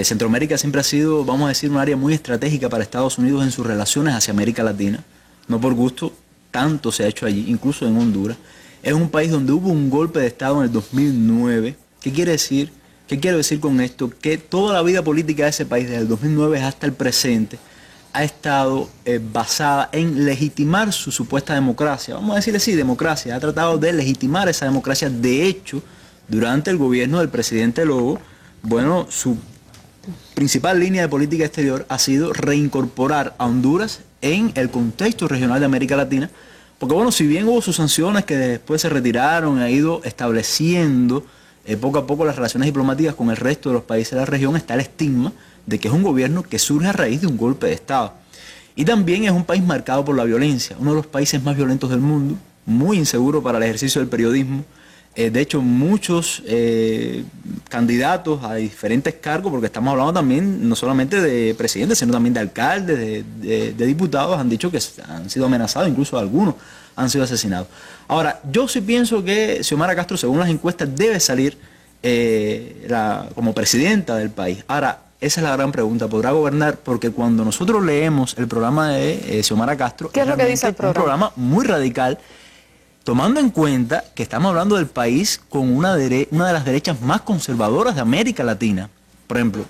Centroamérica siempre ha sido, vamos a decir, un área muy estratégica para Estados Unidos en sus relaciones hacia América Latina. No por gusto, tanto se ha hecho allí, incluso en Honduras. Es un país donde hubo un golpe de Estado en el 2009. ¿Qué quiere decir? ¿Qué quiero decir con esto? Que toda la vida política de ese país, desde el 2009 hasta el presente, ha estado basada en legitimar su supuesta democracia. Vamos a decirle así, democracia. Ha tratado de legitimar esa democracia. De hecho, durante el gobierno del presidente Lobo, bueno, su principal línea de política exterior ha sido reincorporar a Honduras en el contexto regional de América Latina, porque bueno, si bien hubo sus sanciones que después se retiraron, ha ido estableciendo poco a poco las relaciones diplomáticas con el resto de los países de la región, está el estigma de que es un gobierno que surge a raíz de un golpe de Estado. Y también es un país marcado por la violencia, uno de los países más violentos del mundo, muy inseguro para el ejercicio del periodismo. De hecho, muchos candidatos a diferentes cargos, porque estamos hablando también no solamente de presidentes, sino también de alcaldes, de diputados, han dicho que han sido amenazados, incluso algunos han sido asesinados. Ahora, yo sí pienso que Xiomara Castro, según las encuestas, debe salir como presidenta del país. Ahora, esa es la gran pregunta, ¿podrá gobernar? Porque cuando nosotros leemos el programa de Xiomara Castro, ¿qué es lo que dice el programa? Un programa muy radical, tomando en cuenta que estamos hablando del país con una de las derechas más conservadoras de América Latina. Por ejemplo,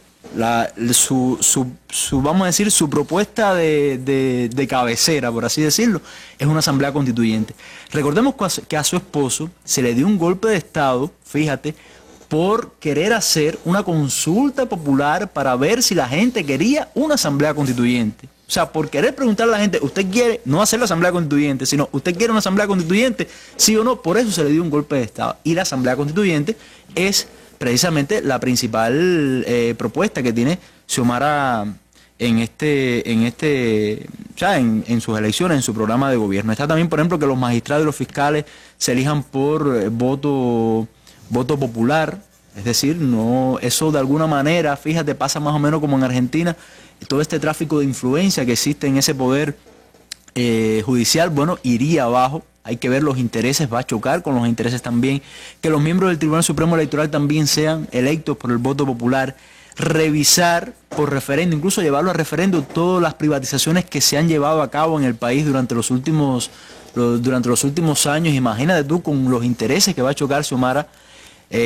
vamos a decir, su propuesta de cabecera, por así decirlo, es una asamblea constituyente. Recordemos que a su esposo se le dio un golpe de Estado, fíjate, por querer hacer una consulta popular para ver si la gente quería una asamblea constituyente. O sea, por querer preguntarle a la gente, ¿usted quiere no hacer la asamblea constituyente, sino usted quiere una asamblea constituyente, sí o no? Por eso se le dio un golpe de Estado. Y la asamblea constituyente es precisamente la principal propuesta que tiene Xiomara en sus elecciones, en su programa de gobierno. Está también, por ejemplo, que los magistrados y los fiscales se elijan por voto popular. Es decir, no, eso de alguna manera, fíjate, pasa más o menos como en Argentina, todo este tráfico de influencia que existe en ese poder judicial, bueno, iría abajo. Hay que ver los intereses, va a chocar con los intereses también, que los miembros del Tribunal Supremo Electoral también sean electos por el voto popular, revisar por referendo, incluso llevarlo a referendo todas las privatizaciones que se han llevado a cabo en el país durante los últimos años. Imagínate tú con los intereses que va a chocar Xiomara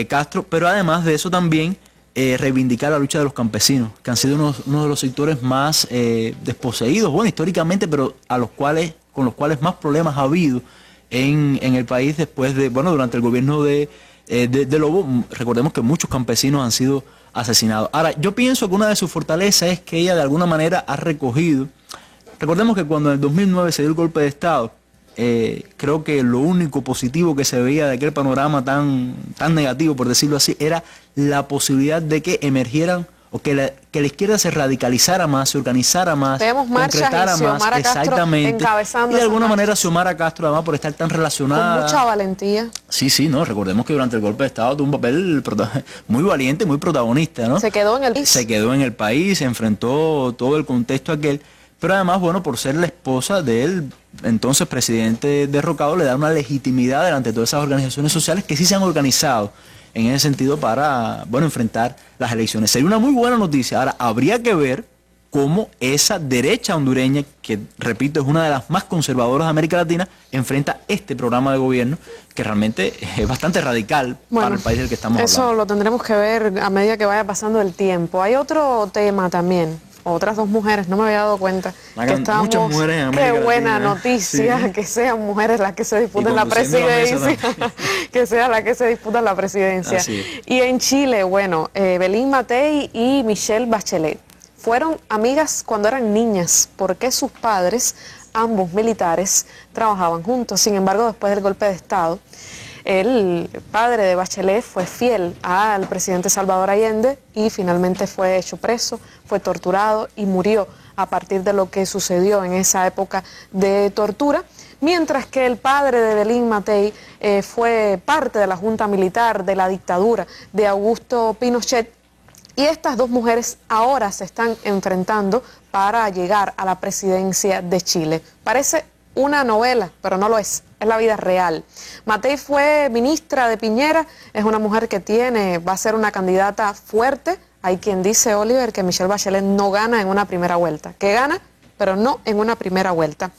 Castro, pero además de eso también reivindicar la lucha de los campesinos, que han sido uno de los sectores más desposeídos, bueno, históricamente, pero con los cuales más problemas ha habido en el país después de, bueno, durante el gobierno de Lobo. Recordemos que muchos campesinos han sido asesinados. Ahora, yo pienso que una de sus fortalezas es que ella de alguna manera ha recogido, recordemos que cuando en el 2009 se dio el golpe de Estado, creo que lo único positivo que se veía de aquel panorama tan negativo, por decirlo así, era la posibilidad de que emergieran o que la izquierda se radicalizara más, se organizara más, concretara más, exactamente, y de alguna manera Xiomara Castro, además por estar tan relacionada, con mucha valentía. Sí, no, recordemos que durante el golpe de Estado tuvo un papel muy valiente, muy protagonista, ¿no? Se quedó en el país, se enfrentó todo el contexto aquel, pero además, bueno, por ser la esposa del entonces presidente derrocado, le da una legitimidad delante de todas esas organizaciones sociales que sí se han organizado en ese sentido para, bueno, enfrentar las elecciones. Sería una muy buena noticia. Ahora, habría que ver cómo esa derecha hondureña, que repito es una de las más conservadoras de América Latina, enfrenta este programa de gobierno que realmente es bastante radical para el país del que estamos hablando. Eso lo tendremos que ver a medida que vaya pasando el tiempo. Hay otro tema también. Otras dos mujeres, no me había dado cuenta que estamos, muchas mujeres en América qué buena Latina, noticia, sí, que sean mujeres las que se disputan la presidencia, que sea la que se disputan la presidencia. Y en Chile, bueno, Belín Matei y Michelle Bachelet fueron amigas cuando eran niñas, porque sus padres, ambos militares, trabajaban juntos. Sin embargo, después del golpe de Estado, el padre de Bachelet fue fiel al presidente Salvador Allende y finalmente fue hecho preso, fue torturado y murió a partir de lo que sucedió en esa época de tortura, mientras que el padre de Belín Matei fue parte de la junta militar de la dictadura de Augusto Pinochet, y estas dos mujeres ahora se están enfrentando para llegar a la presidencia de Chile. Parece una novela, pero no lo es la vida real. Matei fue ministra de Piñera, es una mujer que va a ser una candidata fuerte. Hay quien dice, Oliver, que Michelle Bachelet no gana en una primera vuelta, que gana, pero no en una primera vuelta.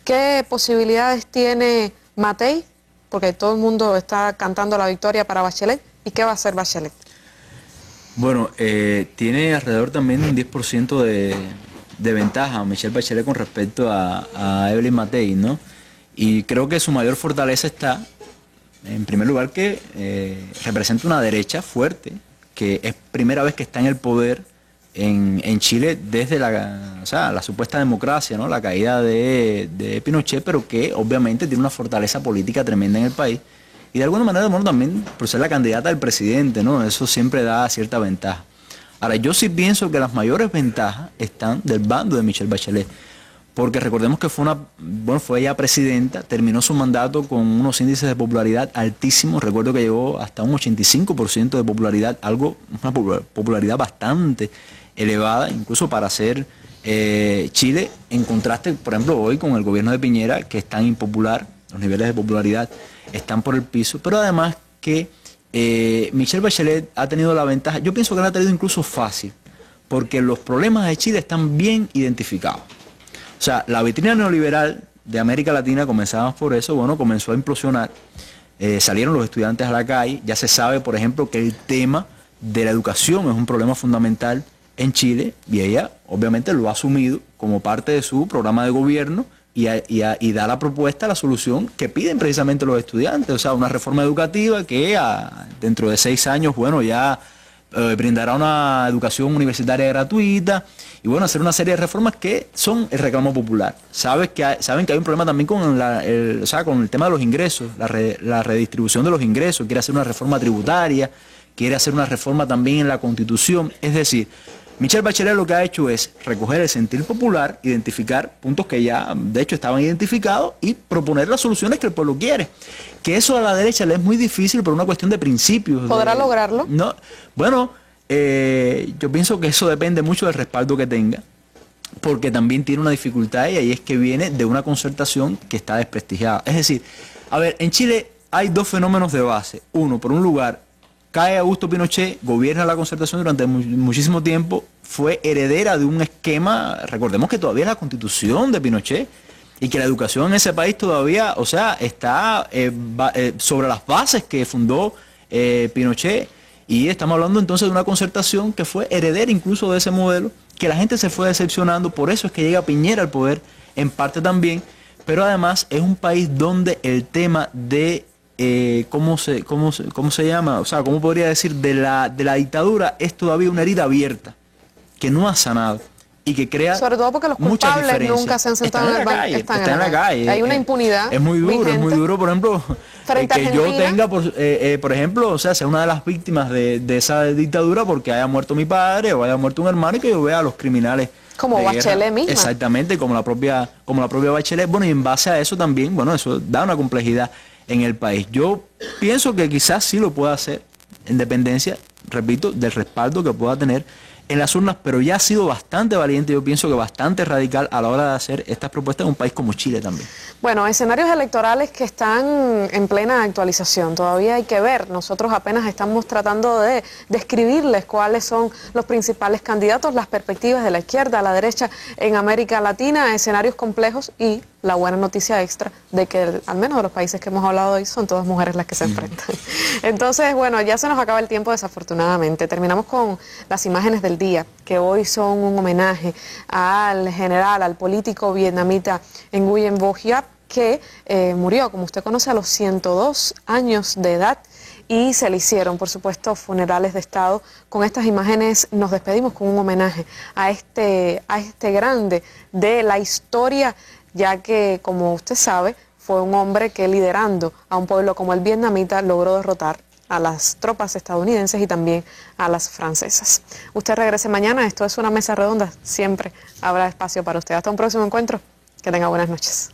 ¿Qué posibilidades tiene Matei? Porque todo el mundo está cantando la victoria para Bachelet. ¿Y qué va a hacer Bachelet? Bueno, tiene alrededor también de un 10% de ventaja Michelle Bachelet con respecto a Evelyn Matei, ¿no? Y creo que su mayor fortaleza está, en primer lugar, que representa una derecha fuerte, que es primera vez que está en el poder en Chile desde la supuesta democracia, ¿no? La caída de Pinochet, pero que obviamente tiene una fortaleza política tremenda en el país. Y de alguna manera, bueno, también por ser la candidata del presidente, ¿no? Eso siempre da cierta ventaja. Ahora, yo sí pienso que las mayores ventajas están del bando de Michelle Bachelet, porque recordemos que fue ella presidenta, terminó su mandato con unos índices de popularidad altísimos. Recuerdo que llegó hasta un 85% de popularidad, una popularidad bastante elevada, incluso para ser Chile, en contraste, por ejemplo, hoy con el gobierno de Piñera, que es tan impopular, los niveles de popularidad están por el piso, pero además que Michelle Bachelet ha tenido la ventaja, yo pienso que la ha tenido incluso fácil, porque los problemas de Chile están bien identificados. O sea, la vitrina neoliberal de América Latina, comenzamos por eso, bueno, comenzó a implosionar, salieron los estudiantes a la calle, ya se sabe, por ejemplo, que el tema de la educación es un problema fundamental en Chile, y ella obviamente lo ha asumido como parte de su programa de gobierno, y da la propuesta, la solución que piden precisamente los estudiantes, o sea, una reforma educativa que dentro de 6 años, bueno, ya brindará una educación universitaria gratuita, y bueno, hacer una serie de reformas que son el reclamo popular. Saben que hay un problema también con el tema de los ingresos, la redistribución de los ingresos, quiere hacer una reforma tributaria, quiere hacer una reforma también en la Constitución, es decir, Michelle Bachelet lo que ha hecho es recoger el sentir popular, identificar puntos que ya de hecho estaban identificados y proponer las soluciones que el pueblo quiere. Que eso a la derecha le es muy difícil por una cuestión de principios. ¿Podrá lograrlo? No, bueno, yo pienso que eso depende mucho del respaldo que tenga, porque también tiene una dificultad ella, y es que viene de una concertación que está desprestigiada. Es decir, a ver, en Chile hay dos fenómenos de base. Uno, por un lugar, cae Augusto Pinochet, gobierna la concertación durante muchísimo tiempo, fue heredera de un esquema, recordemos que todavía es la constitución de Pinochet, y que la educación en ese país todavía, o sea, está sobre las bases que fundó Pinochet, y estamos hablando entonces de una concertación que fue heredera incluso de ese modelo, que la gente se fue decepcionando, por eso es que llega Piñera al poder, en parte también, pero además es un país donde el tema de ¿cómo se llama? O sea, ¿cómo podría decir? De la dictadura es todavía una herida abierta, que no ha sanado. y que crea sobre todo porque los muchas culpables diferencias. nunca se han sentado en el banco, están en la calle. Hay una impunidad. Es muy duro, por ejemplo, que yo tenga, por ejemplo, o sea, sea una de las víctimas de esa dictadura porque haya muerto mi padre o haya muerto un hermano y que yo vea a los criminales. Como Bachelet misma. Exactamente, como la propia Bachelet. Bueno, y en base a eso también, bueno, eso da una complejidad en el país. Yo pienso que quizás sí lo pueda hacer en dependencia, repito, del respaldo que pueda tener en las urnas, pero ya ha sido bastante valiente, yo pienso que bastante radical a la hora de hacer estas propuestas en un país como Chile también. Bueno, escenarios electorales que están en plena actualización, todavía hay que ver, nosotros apenas estamos tratando de describirles cuáles son los principales candidatos, las perspectivas de la izquierda a la derecha en América Latina, escenarios complejos y la buena noticia extra de que al menos de los países que hemos hablado hoy son todas mujeres las que se enfrentan. Entonces, bueno, ya se nos acaba el tiempo desafortunadamente. Terminamos con las imágenes del día, que hoy son un homenaje al general, al político vietnamita Nguyen Vo Giap, que murió, como usted conoce, a los 102 años de edad y se le hicieron, por supuesto, funerales de Estado. Con estas imágenes nos despedimos con un homenaje a este grande de la historia, ya que, como usted sabe, fue un hombre que liderando a un pueblo como el vietnamita logró derrotar a las tropas estadounidenses y también a las francesas. Usted regrese mañana, esto es Una Mesa Redonda, siempre habrá espacio para usted. Hasta un próximo encuentro, que tenga buenas noches.